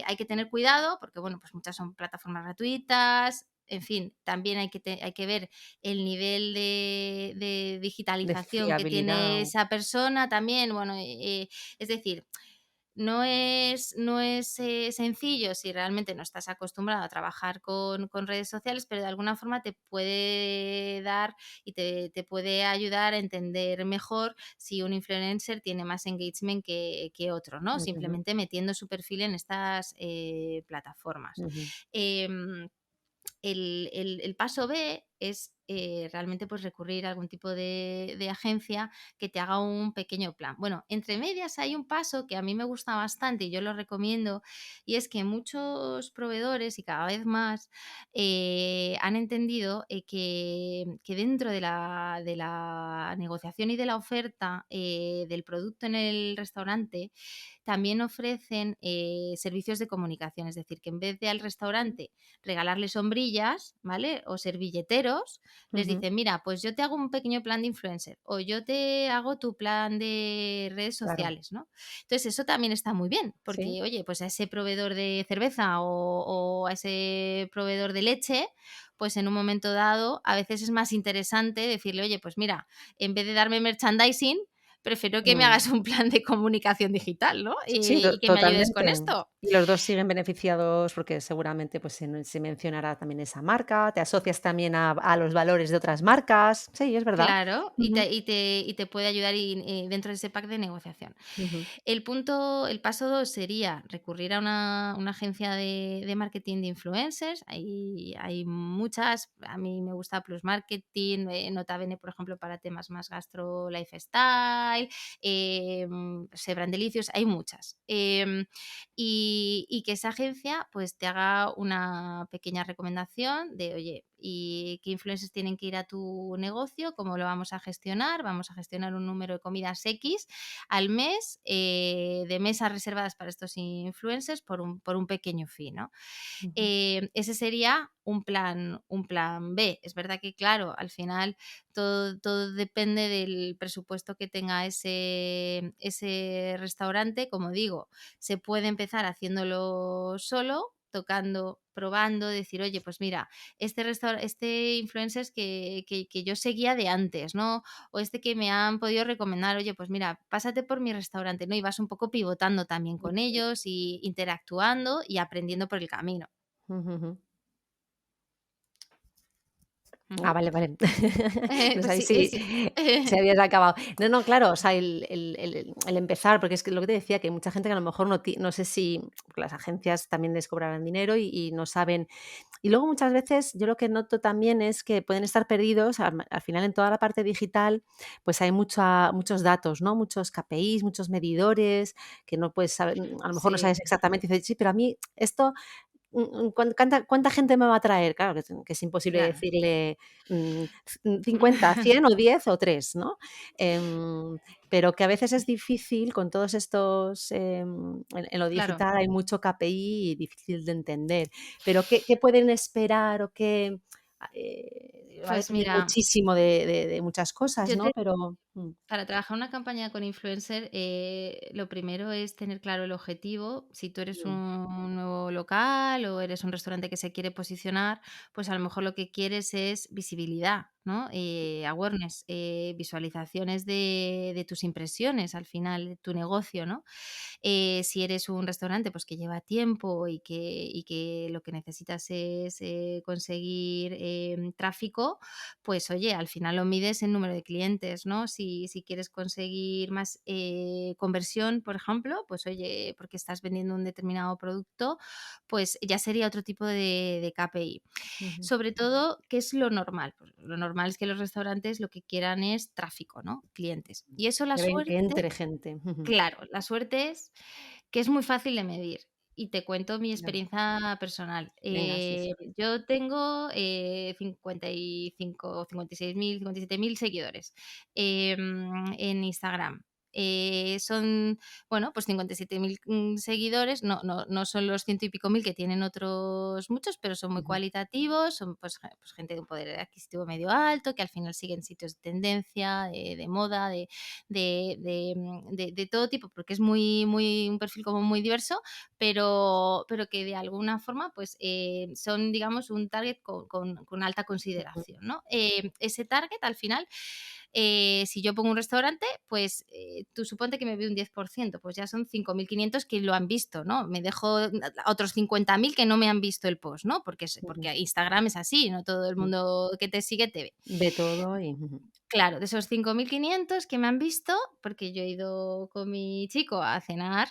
Hay que tener cuidado porque, bueno, pues muchas son plataformas gratuitas. En fin, también hay que ver el nivel de De digitalización que fiabilidad. tiene esa persona también. Bueno, es decir, no es sencillo si realmente no estás acostumbrado a trabajar con redes sociales, pero de alguna forma te puede dar y te puede ayudar a entender mejor si un influencer tiene más engagement que otro, ¿no? Ujú, Simplemente metiendo su perfil en estas plataformas. ujú, Em, el paso B es realmente pues recurrir a algún tipo de agencia que te haga un pequeño plan. Bueno, entre medias hay un paso que a mí me gusta bastante y yo lo recomiendo, y es que muchos proveedores y cada vez más han entendido que dentro de la negociación y de la oferta del producto en el restaurante, también ofrecen servicios de comunicación. Es decir, que en vez de al restaurante regalarle sombrillas, ¿vale? O servilleteros, les Ujú, dicen, mira, pues yo te hago un pequeño plan de influencer o yo te hago tu plan de redes claro, sociales, ¿no? Entonces, eso también está muy bien, sí. porque, oye, pues a ese proveedor de cerveza o a ese proveedor de leche, pues en un momento dado, a veces es más interesante decirle, oye, pues mira, en vez de darme merchandising, prefiero que me Mm. hagas un plan de comunicación digital, ¿no? Sí, Y que me ayudes con totalmente. esto. Y los 2 siguen beneficiados porque seguramente, pues, se mencionará también esa marca, te asocias también a los valores de otras marcas. Sí, es verdad. Claro, Ujú, y te puede ayudar dentro de ese pack de negociación. ujú. El paso 2 sería recurrir a una agencia de marketing de influencers. Hay muchas, a mí me gusta Plus Marketing, Nota Bene, por ejemplo, para temas más gastro, lifestyle, Branddelicious, hay muchas. Y que esa agencia, pues, te haga una pequeña recomendación de, oye, ¿y qué influencers tienen que ir a tu negocio? ¿Cómo lo vamos a gestionar? Vamos a gestionar un número de comidas X al mes, de mesas reservadas para estos influencers por un pequeño fee, ¿no? Ujú. Ese sería un plan B. Es verdad que, claro, al final todo depende del presupuesto que tenga ese restaurante. Como digo, se puede empezar haciéndolo solo, tocando, probando, decir, oye, pues mira, este influencer es que yo seguía de antes, ¿no? O este que me han podido recomendar, oye, pues mira, pásate por mi restaurante, ¿no? Y vas un poco pivotando también con ellos y interactuando y aprendiendo por el camino. Ujú, ujú. Ah, Ujú. vale, vale. No Pues sabía sí, si habías acabado. No, no, claro, o sea, el empezar, porque es que lo que te decía, que hay mucha gente que a lo mejor no sé si porque las agencias también les cobrarán dinero y no saben. Y luego muchas veces yo lo que noto también es que pueden estar perdidos, al final en toda la parte digital, pues hay muchos datos, ¿no? Muchos KPIs, muchos medidores que no puedes saber, a lo mejor no sí, sabes exactamente, dices: "Sí, pero a mí esto ¿cuánta gente me va a traer?". Claro, que es imposible claro. decirle, 50, 100 o 10 o 3, ¿no? Em, pero que a veces es difícil con todos estos, en lo Claro. digital hay mucho KPI y difícil de entender. Pero, ¿qué pueden esperar o qué? Va a Pues depender mira, muchísimo de muchas cosas, yo ¿no? te Pero para trabajar una campaña con influencer, lo primero es tener claro el objetivo. Si tú eres mm, un nuevo local o eres un restaurante que se quiere posicionar, pues a lo mejor lo que quieres es visibilidad, ¿no? Awareness, visualizaciones de tus impresiones al final de tu negocio, ¿no? Si eres un restaurante, pues que lleva tiempo y que lo que necesitas es conseguir tráfico, pues oye, al final lo mides en número de clientes, ¿no? Si quieres conseguir más conversión, por ejemplo, pues oye, porque estás vendiendo un determinado producto, pues ya sería otro tipo de KPI. ujú. Sobre todo, ¿qué es lo normal? Pues lo normal es que los restaurantes lo que quieran es tráfico, ¿no? Clientes. Y eso la Que suerte, entre gente. Ujú. claro, la suerte es que es muy fácil de medir. Y te cuento mi Claro. experiencia personal. Venga, sí, sí. Yo tengo 55, 56.000, 57.000 seguidores en Instagram. Son, bueno, pues 57.000 seguidores, no son los ciento y pico mil que tienen otros muchos, pero son muy Ujú. cualitativos, son pues, pues gente de un poder adquisitivo medio alto, que al final siguen sitios de tendencia, de moda, de todo tipo, porque es muy un perfil como muy diverso, pero que de alguna forma, pues, son, digamos, un target con alta Ujú. consideración, ¿no? Ese target, al final, si yo pongo un restaurante, pues, tú suponte que me ve un 10%, pues ya son 5.500 que lo han visto, ¿no? Me dejo a otros 50.000 que no me han visto el post, ¿no? Ujú. Porque Instagram es así, no todo el Mm. mundo que te sigue te ve. Ve todo y Claro, de esos 5.500 que me han visto, porque yo he ido con mi chico a cenar,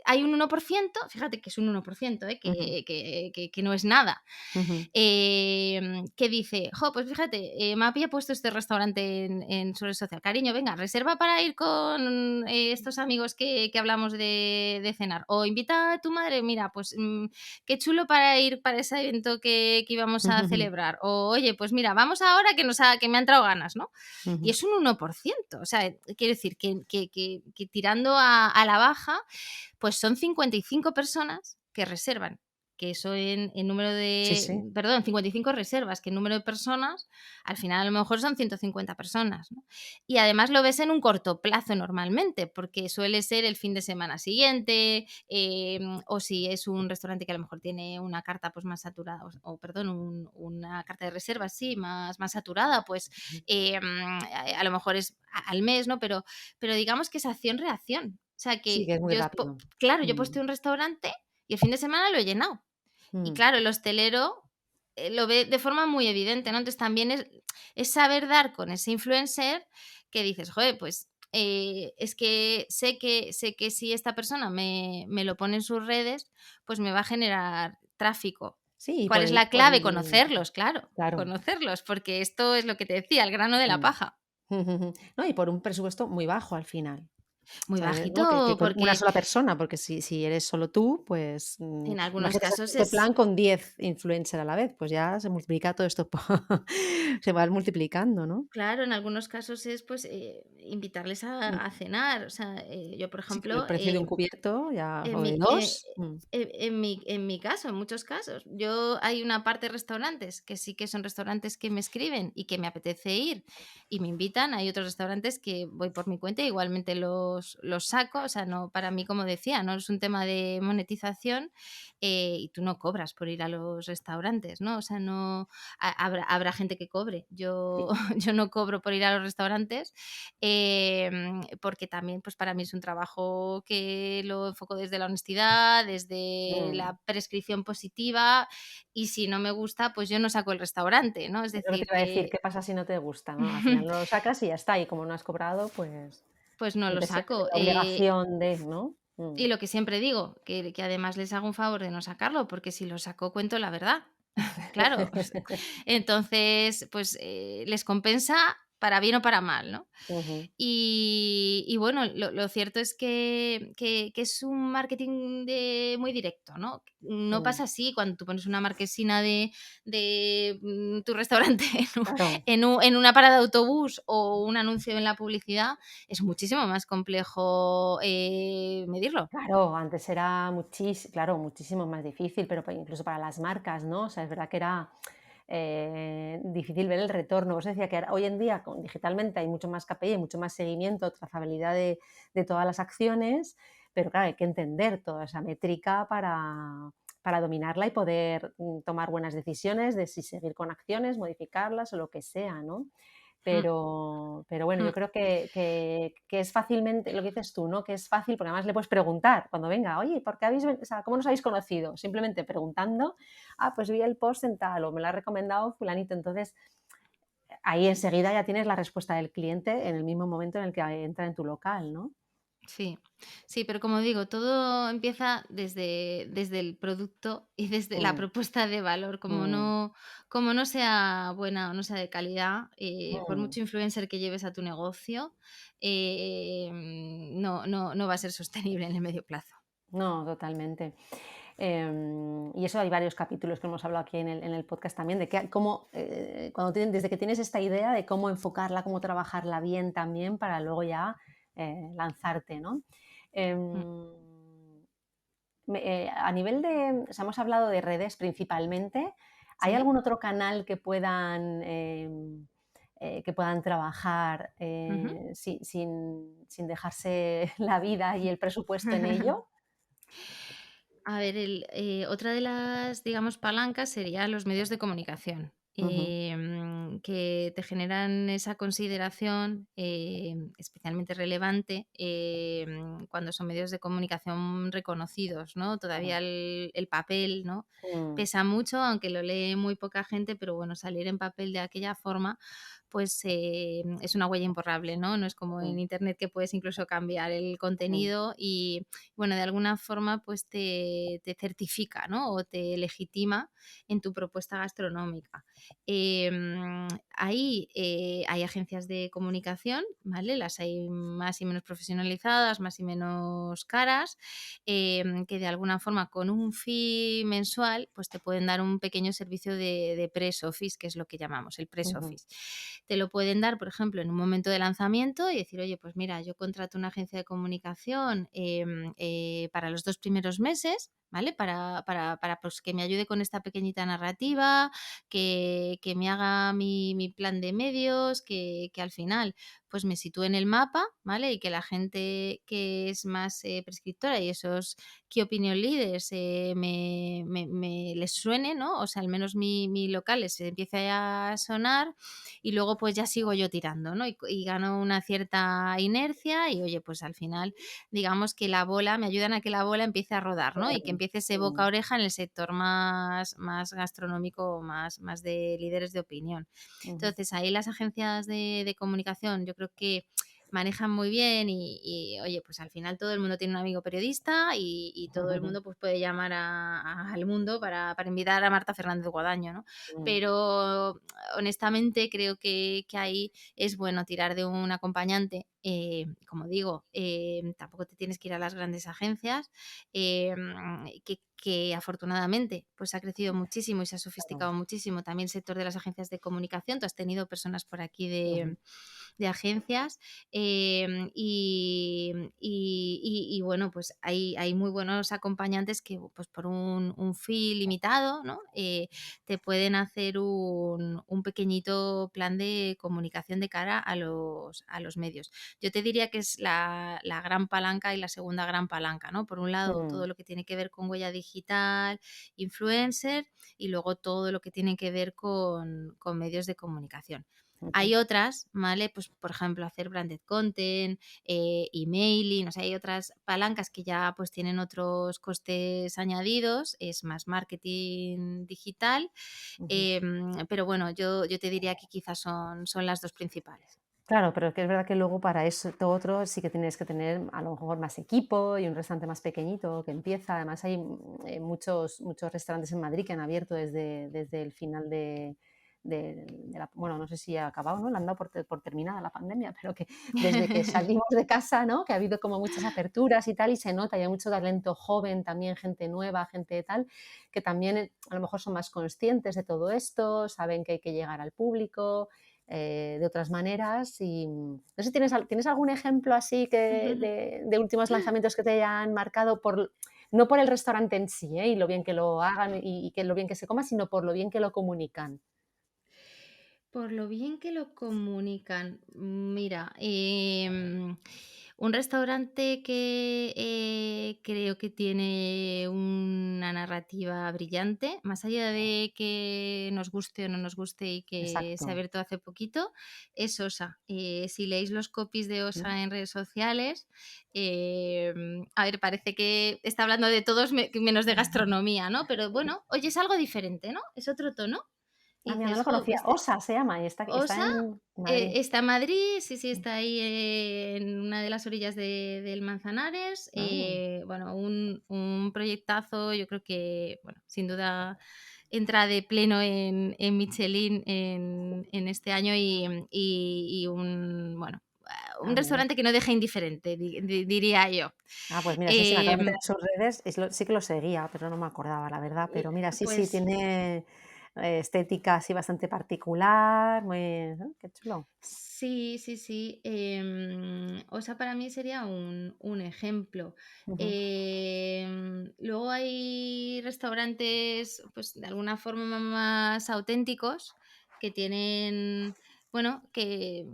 hay un 1%, fíjate que es un 1%, Ujú, que no es nada, ujú, que dice: "Jo, pues fíjate, Mapi ha puesto este restaurante en su red social. Cariño, venga, reserva para ir con estos amigos que hablamos de cenar. O invita a tu madre, mira, pues qué chulo para ir para ese evento que íbamos a ujú, celebrar. O oye, pues mira, vamos ahora que me han entrado ganas, ¿no?". Y ujú. es un 1%, o sea, quiere decir que tirando a la baja, pues son 55 personas que reservan, que eso en número Sí, de, sí. perdón, 55 reservas, que en número de personas, al final a lo mejor son 150 personas, ¿no? Y además lo ves en un corto plazo normalmente, porque suele ser el fin de semana siguiente, o si es un restaurante que a lo mejor tiene una carta pues más saturada, o perdón, una carta de reservas, sí, más saturada, pues a lo mejor es al mes, ¿no? Pero digamos que es acción-reacción. O sea, Sí, que que es muy rápido. claro, yo he Mm, puesto un restaurante y el fin de semana lo he llenado. Y mm. claro, el hostelero lo ve de forma muy evidente, ¿no? Entonces también es saber dar con ese influencer que dices, joder, pues es que sé que si esta persona me lo pone en sus redes, pues me va a generar tráfico. Sí, ¿Cuál es la por clave? el Conocerlos, claro, claro. conocerlos, porque esto es lo que te decía, el grano de la Mm. paja. No, y por un presupuesto muy bajo al final. Muy ¿Sabes? ¿No? Que bajito, con una porque sola persona, porque si eres solo tú, pues, en algunos imagínate hacer casos este es. plan con 10 influencers a la vez, pues ya se multiplica todo esto po se va multiplicando, ¿no? Claro, en algunos casos es, pues, invitarles a Mm, cenar. O sea, yo, por sí, con el ejemplo, precio de un cubierto ya en o de mi 2. en mi caso, en muchos casos, yo hay una parte de restaurantes que sí que son restaurantes que me escriben y que me apetece ir y me invitan. Hay otros restaurantes que voy por mi cuenta, igualmente los saco. O sea, no, para mí, como decía, no es un tema de monetización, y tú no cobras por ir a los restaurantes, ¿no? O sea, no habrá gente que cobre. Yo, Sí. yo no cobro por ir a los restaurantes, porque también, pues para mí es un trabajo que lo enfoco desde la honestidad, desde Mm. la prescripción positiva, y si no me gusta, pues yo no saco el restaurante, ¿no? Es Es lo que te decir, iba a decir, ¿qué pasa si no te gusta, no? Al final no lo sacas y ya está, y como no has cobrado, pues pues no no lo te sientes en saco. la obligación de, ¿no? Y lo que siempre digo, que además les hago un favor de no sacarlo, porque si lo saco cuento la verdad. Claro, entonces, pues, les compensa para bien o para mal, ¿no? Ujú, Y bueno, lo cierto es que es un marketing muy directo, ¿no? No mm. pasa así cuando tú pones una marquesina de tu restaurante Claro. en una parada de autobús o un anuncio en la publicidad, es muchísimo más complejo, medirlo. Claro, antes era claro, muchísimo más difícil, pero incluso para las marcas, ¿no? O sea, es verdad que era difícil ver el retorno. Os decía que hoy en día digitalmente hay mucho más KPI, hay mucho más seguimiento, trazabilidad de todas las acciones, pero claro, hay que entender toda esa métrica para dominarla y poder tomar buenas decisiones de si seguir con acciones, modificarlas o lo que sea, ¿no? Mm, Pero bueno, yo mm. creo que es fácilmente lo que dices tú, ¿no? Que es fácil, porque además le puedes preguntar cuando venga: "Oye, ¿por qué o sea, cómo nos habéis conocido?". Simplemente preguntando: "Ah, pues vi el post en tal, o me lo ha recomendado fulanito". Entonces, ahí enseguida ya tienes la respuesta del cliente en el mismo momento en el que entra en tu local, ¿no? Sí, sí, pero como digo, todo empieza desde el producto y desde la Mm, propuesta de valor. Como mm, no, como no sea buena o no sea de calidad, por mm. mucho influencer que lleves a tu negocio, no va a ser sostenible en el medio plazo. No, totalmente. Y eso hay varios capítulos que hemos hablado aquí en el podcast también, de que, cómo, desde que tienes esta idea de cómo enfocarla, cómo trabajarla bien también para luego ya lanzarte, ¿no? Mm, Em, a nivel de, o sea, hemos hablado de redes principalmente, ¿hay ¿Sí? algún otro canal que puedan trabajar Ujú. sin dejarse la vida y el presupuesto en ello? A ver, otra de las, digamos, palancas serían los medios de comunicación, Ujú, que te generan esa consideración, especialmente relevante, cuando son medios de comunicación reconocidos, ¿no? claro. Todavía el papel, ¿no? Mm, Pesa mucho, aunque lo lee muy poca gente, pero bueno, salir en papel de aquella forma, pues es una huella imborrable, ¿no? No es como en mm, internet que puedes incluso cambiar el mm, contenido y, bueno, de alguna forma pues te certifica, ¿no? O te legitima en tu propuesta gastronómica. Ahí hay agencias de comunicación, ¿vale? Las hay más y menos profesionalizadas, más y menos caras, que de alguna forma con un fee mensual pues te pueden dar un pequeño servicio de press office, que es lo que llamamos el press ujú, office. Te lo pueden dar, por ejemplo, en un momento de lanzamiento y decir, oye, pues mira, yo contrato una agencia de comunicación para los 2 primeros meses, ¿vale? Para pues, que me ayude con esta pequeñita narrativa, que me haga mi plan de medios, que al final pues me sitúe en el mapa, ¿vale? Y que la gente que es más prescriptora y esos key opinion leaders les suene, ¿no? O sea, al menos mi local les empiece a sonar y luego pues ya sigo yo tirando, ¿no? Y gano una cierta inercia y oye, pues al final digamos que la bola, me ayudan a que la bola empiece a rodar, ¿no? Y que claro, empiece ese boca a mm, oreja en el sector más gastronómico, más de líderes de opinión. ujú, Entonces, ahí las agencias de comunicación yo creo que manejan muy bien oye, pues al final todo el mundo tiene un amigo periodista y todo el mundo pues puede llamar al mundo para invitar a Marta Fernández Guadaño, ¿no? mm, Pero honestamente creo que ahí es bueno tirar de un acompañante. Como digo, tampoco te tienes que ir a las grandes agencias, que afortunadamente pues ha crecido muchísimo y se ha claro, sofisticado muchísimo también el sector de las agencias de comunicación. Tú has tenido personas por aquí ujú, de agencias bueno, pues hay muy buenos acompañantes que pues por un fee limitado, ¿no? Te pueden hacer un pequeñito plan de comunicación de cara a los medios. Yo te diría que es la gran palanca y la segunda gran palanca, ¿no? Por un lado, todo mm, lo que tiene que ver con huella digital, influencer y luego todo lo que tiene que ver con medios de comunicación. ujú. Hay otras, ¿vale? Pues, por ejemplo, hacer branded content, emailing, o sea, hay otras palancas que ya pues tienen otros costes añadidos, es más marketing digital, Ujú. pero bueno, yo te diría que quizás son las dos principales. Claro, pero que es verdad que luego para eso todo otro sí que tienes que tener a lo mejor más equipo y un restaurante más pequeñito que empieza. Además hay muchos restaurantes en Madrid que han abierto desde el final de la, bueno, no sé si ha acabado, ¿no? La han dado por terminada la pandemia, pero que desde que salimos de casa, ¿no? Que ha habido como muchas aperturas y tal, y se nota, y hay mucho talento joven, también gente nueva, gente tal, que también a lo mejor son más conscientes de todo esto, saben que hay que llegar al público, de otras maneras. Y no sé, ¿tienes algún ejemplo así de últimos lanzamientos que te hayan marcado no por el restaurante en sí, y lo bien que lo hagan y que lo bien que se coma, sino por lo bien que lo comunican? Por lo bien que lo comunican. Mira, un restaurante que creo que tiene una narrativa brillante, más allá de que nos guste o no nos guste y que se ha Exacto. abierto hace poquito, es Osa. Si leéis los copies de Mm, Osa en redes sociales, a ver, parece que está hablando de todos menos de gastronomía, ¿no? Pero bueno, oye, es algo diferente, ¿no? Es otro tono. Y mira, no dices, lo jo, conocía. OSA se llama y está Osa en Madrid. está en Madrid, sí, sí, está ahí en una de las orillas del Manzanares. Ah, Bueno, un proyectazo, yo creo que, bueno, sin duda entra de pleno en Michelin en este año y bueno, un mira. restaurante que no deja indiferente, diría yo. Pues mira, sí, sí, me acabo de meter Em, en sus redes, sí que lo seguía, pero no me acordaba, la verdad. Pero mira, sí, sí, pues tiene, estética así bastante particular, qué chulo. sí, sí, sí. Osa para mí sería un ejemplo. Ujú, Luego hay restaurantes, pues de alguna forma más auténticos, que tienen, bueno, que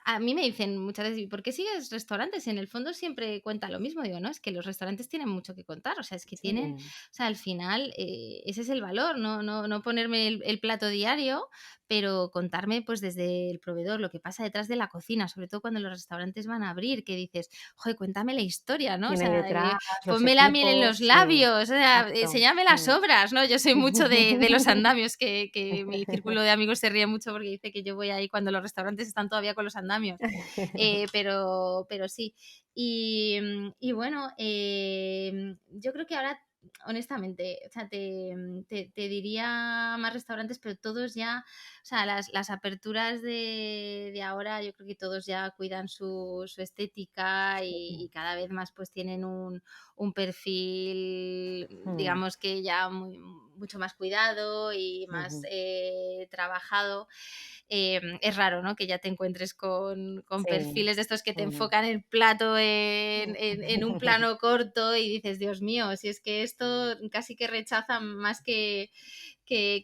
A mí me dicen muchas veces: "¿Y por qué sigues restaurantes? En el fondo siempre cuenta lo mismo". Digo: "No, es que los restaurantes tienen mucho que contar". O sea, es que Sí, tienen, o sea, al final, ese es el valor, no ponerme el plato diario, pero contarme, pues, desde el proveedor, lo que pasa detrás de la cocina, sobre todo cuando los restaurantes van a abrir, que dices: "Joder, cuéntame la historia", ¿no? O quién hay sea, detrás, los ponme la miel en equipos, los sí, labios, o sea, exacto. enséñame las obras, ¿no? Yo soy mucho de los andamios, que mi círculo de amigos se ríe mucho porque dice que yo voy ahí cuando los restaurantes están todavía con los andamios. Pero sí. Y bueno, yo creo que ahora, honestamente, o sea, te diría más restaurantes, pero todos ya, o sea, las aperturas de ahora, yo creo que todos ya cuidan su estética y cada vez más pues tienen un perfil, Mm, digamos que ya mucho más cuidado y más ujú. trabajado. Es raro, ¿no? Que ya te encuentres con Sí, perfiles de estos que te ujú. enfocan el plato en un plano corto y dices, Dios mío, si es que esto casi que rechaza más que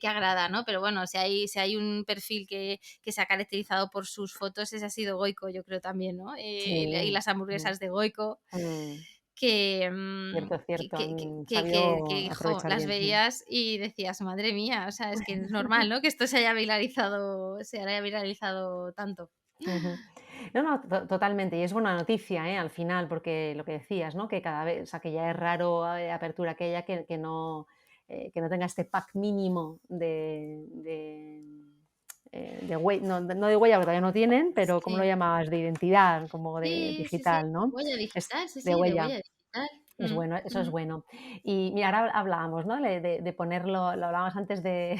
agrada, ¿no? Pero bueno, si hay un perfil que se ha caracterizado por sus fotos, ese ha sido Goico, yo creo también, ¿no? Sí, Y las mm, hamburguesas de Goico, mm, que, cierto, que, cierto, que, que, han que, que- sabido que, jo, aprovechar las bien. veías y decías, madre mía, o sea, es que es normal, ¿no? Que esto se haya viralizado tanto. Ujú. No, no, totalmente. Y es buena noticia, al final, porque lo que decías, ¿no? Que cada vez, o sea, que ya es raro apertura aquella que no tenga este pack mínimo de huella, no, no de huella, porque todavía no tienen, pero ¿cómo lo Sí, llamabas? De identidad, como de sí, sí, sí, digital, ¿no? huella Es digital, sí, de sí, de huella. huella digital. Es bueno, eso es Mm. bueno. Y mira, ahora hablábamos, ¿no? De ponerlo, lo hablábamos antes de,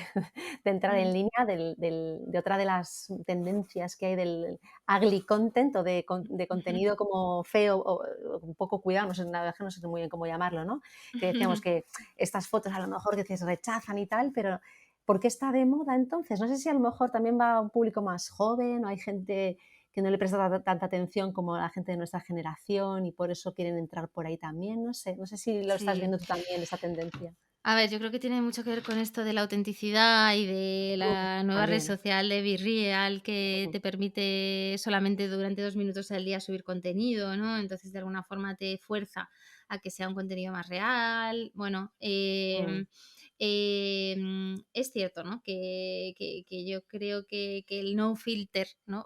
de entrar en Ujú, línea de otra de las tendencias que hay del ugly content o de ujú, contenido como feo o un poco cuidado, no sé, la verdad que no sé muy bien cómo llamarlo, ¿no? Que decíamos ujú. que estas fotos a lo mejor que se rechazan y tal, pero ¿por qué está de moda entonces? No sé si a lo mejor también va a un público más joven o hay gente que no le presta tanta atención como la gente de nuestra generación y por eso quieren entrar por ahí también, no sé si lo estás Sí. viendo tú también, esa tendencia. A ver, yo creo que tiene mucho que ver con esto de la autenticidad y de la nueva red También. social de BeReal que Ujú, te permite solamente durante 2 minutos al día subir contenido, ¿no? Entonces, de alguna forma te fuerza a que sea un contenido más real. Bueno, mm, es cierto, ¿no? Que yo creo que el no filter, ¿no?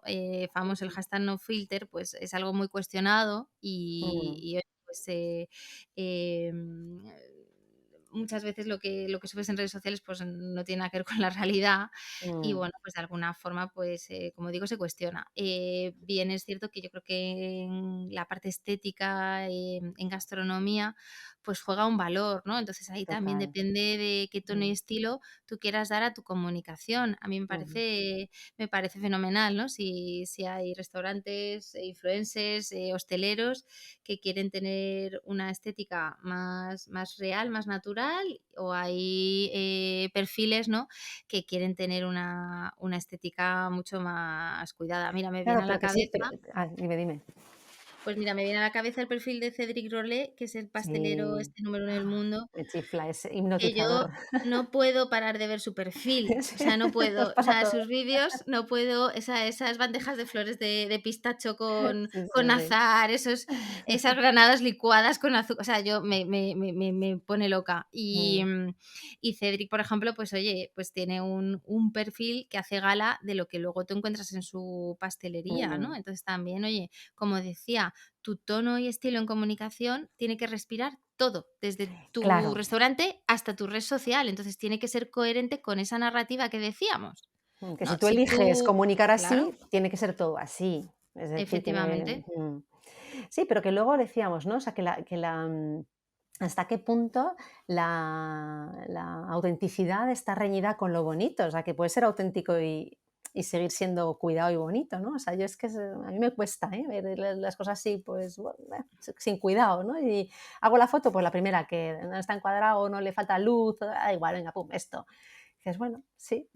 Famoso el hashtag no filter, pues es algo muy cuestionado mm, y pues em, muchas veces lo que subes en redes sociales pues no tiene nada que ver con la realidad y mm, bueno, pues de alguna forma pues como digo se cuestiona. Bien es cierto que yo creo que en la parte estética, en gastronomía, pues juega un valor, ¿no? Entonces ahí también total. depende de qué tono y Mm, estilo tú quieras dar a tu comunicación. A mí me ujú, parece, me parece fenomenal, ¿no? Si hay restaurantes, influencers, hosteleros que quieren tener una estética más real, más natural, o hay perfiles, ¿no? Que quieren tener una estética mucho más cuidada. Mira, me claro, viene a la pero que sí, cabeza, dime, dime. pues mira, me viene a la cabeza el perfil de Cédric Rollet, que es el pastelero Sí, este número 1 del mundo, me chifla, es que yo hipnotizador. no puedo parar de ver su perfil, o Sí, sea, no nos puedo, o pasa a sea, todos. sus vídeos no puedo, esas bandejas de flores de pistacho con Sí, con sí, sí. azahar, esas granadas licuadas con azúcar, o sea, yo me pone loca. Mm, Y Cedric, por ejemplo, pues oye, pues tiene un perfil que hace gala de lo que luego tú encuentras en su pastelería, ¿no? mm, Entonces también, oye, como decía, tu tono y estilo en comunicación tiene que respirar todo, desde tu claro. restaurante hasta tu red social. Entonces tiene que ser coherente con esa narrativa que decíamos, Que si ¿no? tú Si eliges tú, comunicar claro, así, tiene que ser todo así. Es decir, efectivamente. sí, pero que luego decíamos, ¿no? O sea, hasta qué punto la autenticidad está reñida con lo bonito, o sea, que puede ser auténtico y seguir siendo cuidado y bonito, ¿no? O sea, yo es que a mí me cuesta, ver las cosas así, pues, bueno, sin cuidado, ¿no? Y hago la foto, pues la primera que no está encuadrado, no le falta luz, da igual, venga, pum, esto. Dices, bueno, sí,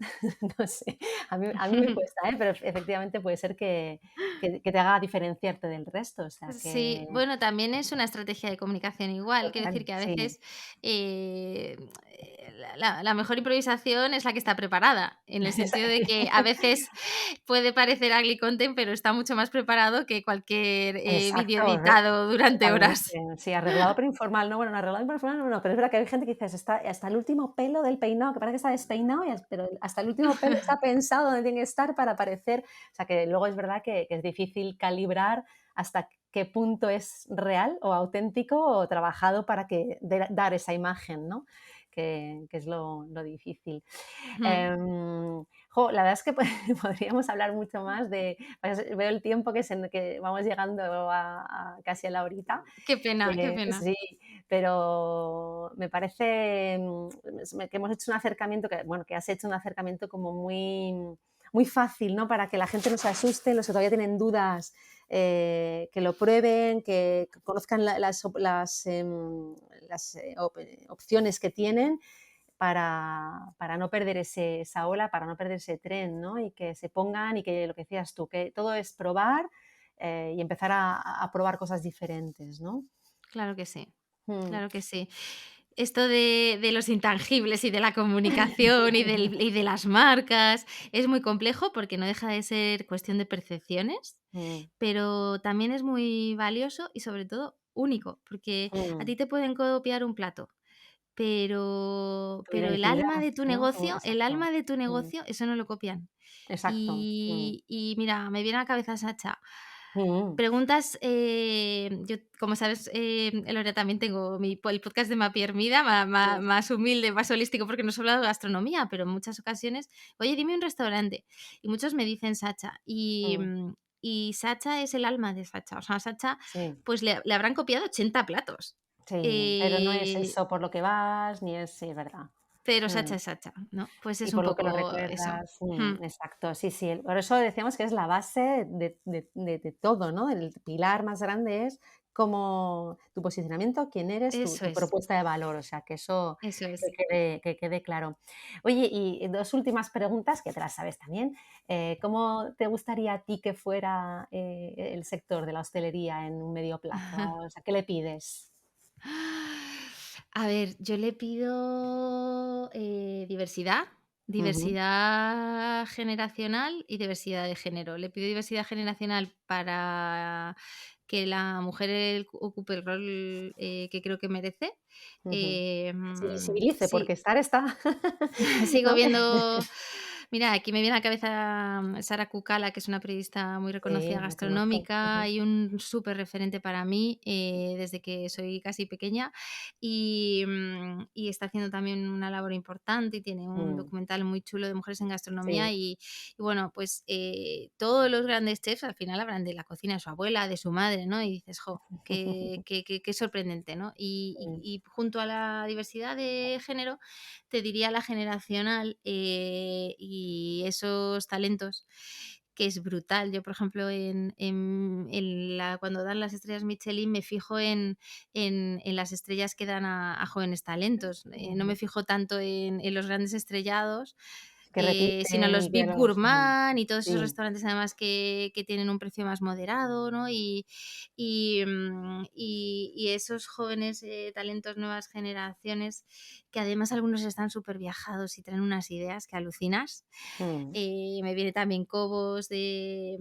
no sé, a mí me cuesta, pero efectivamente puede ser que te haga diferenciarte del resto, o sea Sí, que bueno, también es una estrategia de comunicación igual. Quiero decir total, que a sí, veces eh, la mejor improvisación es la que está preparada, en el sentido de que a veces puede parecer ugly content, pero está mucho más preparado que cualquier vídeo Exacto, editado durante totalmente. horas. Sí, arreglado pero informal, no, bueno, no arreglado pero informal no, pero es verdad que hay gente que dices, está hasta el último pelo del peinado, que parece que está despeinado, pero hasta el último pelo está pensado donde tiene que estar para parecer, o sea, que luego es verdad que es difícil calibrar hasta qué punto es real o auténtico o trabajado para dar esa imagen, ¿no? Que es lo difícil. Mm. La verdad es que podríamos hablar mucho más pues, veo el tiempo que vamos llegando a casi a la horita. Qué pena, qué pena. Sí, pero me parece que hemos hecho un acercamiento, que has hecho un acercamiento como muy fácil, ¿no? Para que la gente no se asuste, los que todavía tienen dudas, que lo prueben, que conozcan las opciones que tienen para no perder esa ola, para no perder ese tren, ¿no? Y que se pongan y que lo que decías tú, que todo es probar y empezar a probar cosas diferentes, ¿no? Claro que sí, Mm. claro que sí. Esto de los intangibles y de la comunicación y de las marcas es muy complejo porque no deja de ser cuestión de percepciones, Mm, pero también es muy valioso y sobre todo único, porque a mm. ti te pueden copiar un plato, Tu pero identidad, ¿no? el Exacto. alma de tu Mm, negocio, eso no lo copian. exacto. Mm, Y mira, me viene a la cabeza Sacha. mm, Preguntas, yo, como sabes, Lorena, también tengo el podcast de Mapi Hermida, sí, más humilde, más holístico, porque no solo hablo de gastronomía, pero en muchas ocasiones, oye, dime un restaurante. Y muchos me dicen Sacha. mm, Y Sacha es el alma de Sacha. O sea, Sacha, sí, pues le habrán copiado 80 platos. sí, pero no es Eh, eso por lo que vas, ni es, sí, es verdad. pero Mm. Sacha es Sacha, ¿no? Pues Y es un por lo que lo poco eso. recuerdas, Mm, exacto, sí, sí. Por eso decíamos que es la base de todo, ¿no? El pilar más grande es como tu posicionamiento, quién eres, tu eso tu es, propuesta de valor, o sea, que eso eso que es. quede claro. Oye, y 2 últimas preguntas, que te las sabes también. ¿Cómo te gustaría a ti que fuera, el sector de la hostelería en un medio plazo? O sea, ¿qué le pides? A ver, yo le pido, diversidad, Ujú, diversidad generacional y diversidad de género. Le pido diversidad generacional para que la mujer ocupe el rol, que creo que merece. ujú. Que se visibilice, porque Sí, estar está, sigo ¿no? viendo. Mira, aquí me viene a la cabeza Sara Kukala, que es una periodista muy Sí, reconocida la conozco. gastronómica Ujú. y un súper referente para mí desde que soy casi pequeña y está haciendo también una labor importante y tiene un Mm, documental muy chulo de mujeres en gastronomía sí. y bueno, pues todos los grandes chefs al final hablan de la cocina de su abuela, de su madre, ¿no? Y dices, jo, qué sorprendente, ¿no? Mm, Y junto a la diversidad de género, te diría la generacional y esos talentos que es brutal. Yo, por ejemplo, cuando dan las estrellas Michelin me fijo en las estrellas que dan a jóvenes talentos. No ujú. me fijo tanto en los grandes estrellados, Que sino repiten y los que Big los Gourmand y todos esos sí. restaurantes además que tienen un precio más moderado, ¿no? Y esos jóvenes talentos, nuevas generaciones, que además algunos están súper viajados y traen unas ideas que alucinas. Mm, Me viene también Cobos de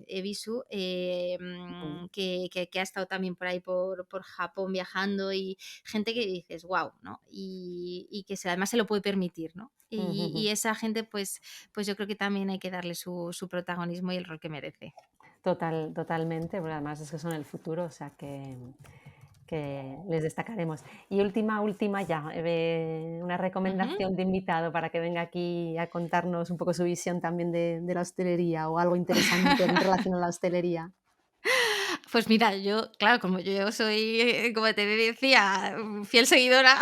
Ebisu, mm, que ha estado también por ahí por Japón viajando y gente que dices, wow, ¿no? Y que además se lo puede permitir, ¿no? Y ujujú. esa gente, pues yo creo que también hay que darle su protagonismo y el rol que merece. Totalmente, porque además es que son el futuro, o sea que les destacaremos. Y última ya, una Ujú. recomendación de invitado para que venga aquí a contarnos un poco su visión también de la hostelería o algo interesante en relación a la hostelería. Pues mira, yo, claro, como yo soy, como te decía, fiel seguidora,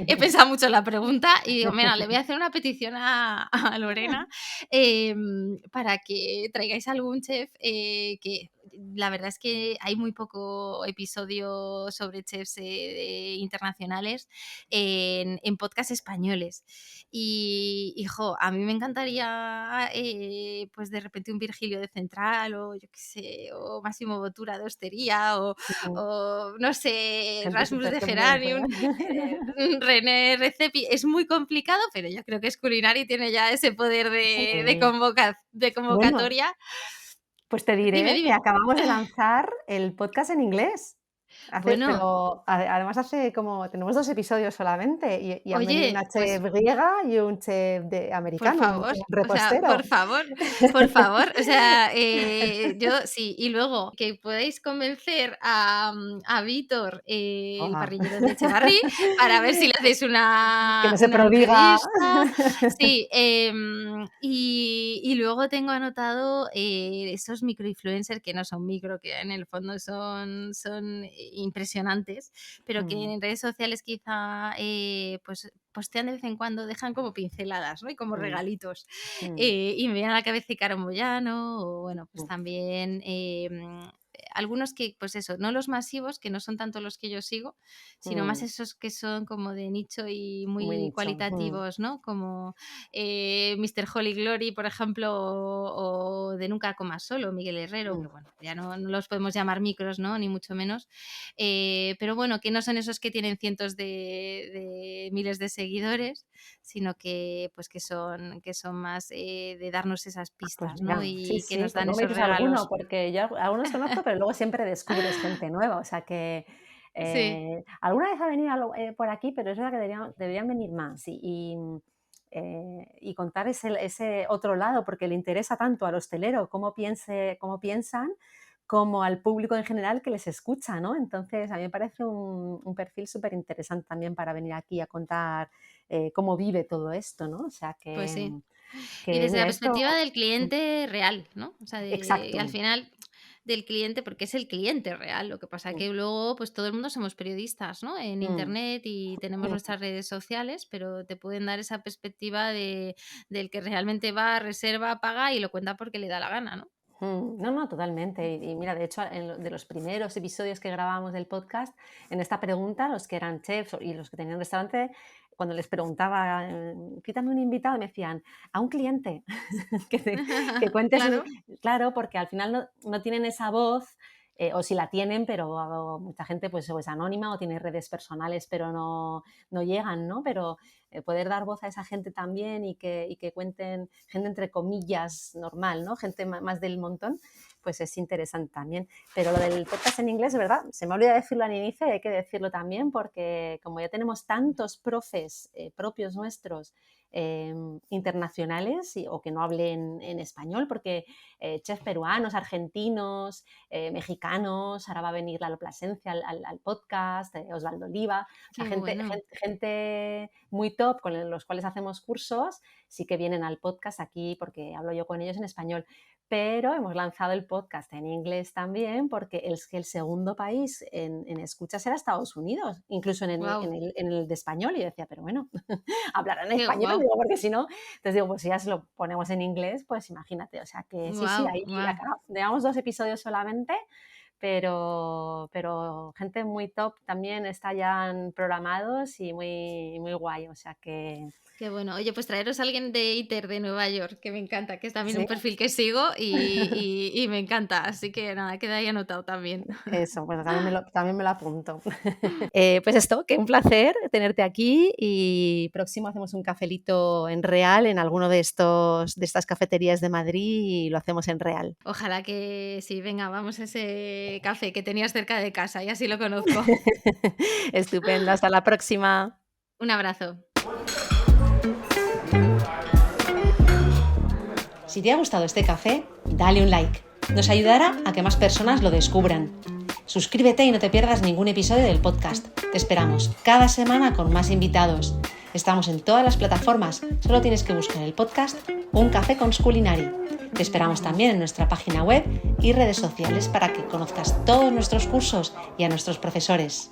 he pensado mucho en la pregunta y digo, mira, le voy a hacer una petición a Lorena para que traigáis algún chef que la verdad es que hay muy poco episodio sobre chefs internacionales en podcast españoles. Y jo, a mí me encantaría, pues de repente un Virgilio de Central o yo qué sé, o Máximo Bottura de Hostería o no sé, Gente Rasmus súper de común. Geranium, René Recepi. Es muy complicado, pero yo creo que Sculinari tiene ya ese poder de Sí. Bueno, convocatoria. pues te Dime, diré que dime. acabamos de lanzar el podcast en inglés. Bueno, Pero además hace como tenemos 2 episodios solamente y han venido oye, una pues chef griega y un chef por americano, un favor, o sea, repostero. por favor, o sea, yo sí, y luego que podáis convencer a Víctor, el Guau. parrillero de Echevarri, para ver si le hacéis Que no se una prodiga. entrevista. Sí, y luego tengo anotado esos microinfluencers que no son micro, que en el fondo son impresionantes, pero que Mm, en redes sociales quizá pues postean de vez en cuando, dejan como pinceladas, ¿no? Y como mm, regalitos. mm, Y me viene a la cabeza Icaro Moyano, o bueno, pues mm, también algunos que, pues eso, no los masivos, que no son tanto los que yo sigo, sino más mm. esos que son como de nicho y Muy muy nicho. cualitativos, ¿no? Como Mr. Holy Glory, por ejemplo, o de Nunca Comas Solo, Miguel Herrero, Mm, que bueno, ya no los podemos llamar micros, ¿no? Ni mucho menos. Pero bueno, que no son esos que tienen cientos de miles de seguidores, sino que pues que son más de darnos esas pues pistas, ¿no? mira, sí, Y que sí, nos pues dan luego me esos dices alguno, regalos. porque yo algunos conozco, pero luego siempre descubres gente nueva, o sea que, Sí. alguna vez ha venido por aquí, pero es verdad que deberían venir más y contar ese otro lado, porque le interesa tanto al hostelero cómo piensan, como al público en general que les escucha, ¿no? Entonces, a mí me parece un perfil súper interesante también para venir aquí a contar, cómo vive todo esto, ¿no? O sea Pues sí. Y que desde la mira, esto perspectiva del mm, cliente real, ¿no? O sea, al exacto. final del cliente, porque es el cliente real. Lo que pasa Mm, que luego, pues todo el mundo somos periodistas, ¿no? En mm, internet y tenemos mm, nuestras redes sociales, pero te pueden dar esa perspectiva del que realmente va, reserva, paga y lo cuenta porque le da la gana, ¿no? No, no, totalmente. Y mira, de hecho, de los primeros episodios que grabábamos del podcast, en esta pregunta, los que eran chefs y los que tenían restaurante, cuando les preguntaba, quítame un invitado, me decían, a un cliente, que cuentes, Claro. claro, porque al final no tienen esa voz, o si la tienen, pero mucha gente pues o es anónima o tiene redes personales, pero no llegan, ¿no? Pero poder dar voz a esa gente también y que cuenten gente entre comillas normal, ¿no? Gente más del montón, pues es interesante también. Pero lo del podcast en inglés, de verdad, se me olvidó decirlo al inicio y hay que decirlo también porque como ya tenemos tantos profes propios nuestros internacionales o que no hablen en español, porque chefs peruanos, argentinos, mexicanos, ahora va a venir Lalo Plasencia al podcast, Osvaldo Oliva, o sea, Qué gente, bueno. gente, gente muy top con los cuales hacemos cursos, sí que vienen al podcast aquí porque hablo yo con ellos en español. Pero hemos lanzado el podcast en inglés también porque es que el segundo país en escuchas era Estados Unidos, incluso Wow. en el de español. Y yo decía, pero bueno, hablarán Qué español, guau. digo, porque si no, entonces digo, pues si ya se lo ponemos en inglés, pues imagínate, o sea que sí, sí, Wow, ahí wow. acá, llevamos 2 episodios solamente, pero gente muy top también está ya programados y muy, muy guay, o sea que Qué bueno. Oye, pues traeros a alguien de ITER de Nueva York, que me encanta, que es también sí, un perfil que sigo y me encanta. Así que nada, queda ahí anotado también. eso, bueno, también me lo apunto. Pues esto, que un placer tenerte aquí y próximo hacemos un cafelito en real en alguno de estas cafeterías de Madrid y lo hacemos en real. Ojalá que sí, venga, vamos a ese café que tenías cerca de casa y así lo conozco. Estupendo, hasta la próxima. Un abrazo. Si te ha gustado este café, dale un like. Nos ayudará a que más personas lo descubran. Suscríbete y no te pierdas ningún episodio del podcast. Te esperamos cada semana con más invitados. Estamos en todas las plataformas. Solo tienes que buscar el podcast Un Café con Sculinari. Te esperamos también en nuestra página web y redes sociales para que conozcas todos nuestros cursos y a nuestros profesores.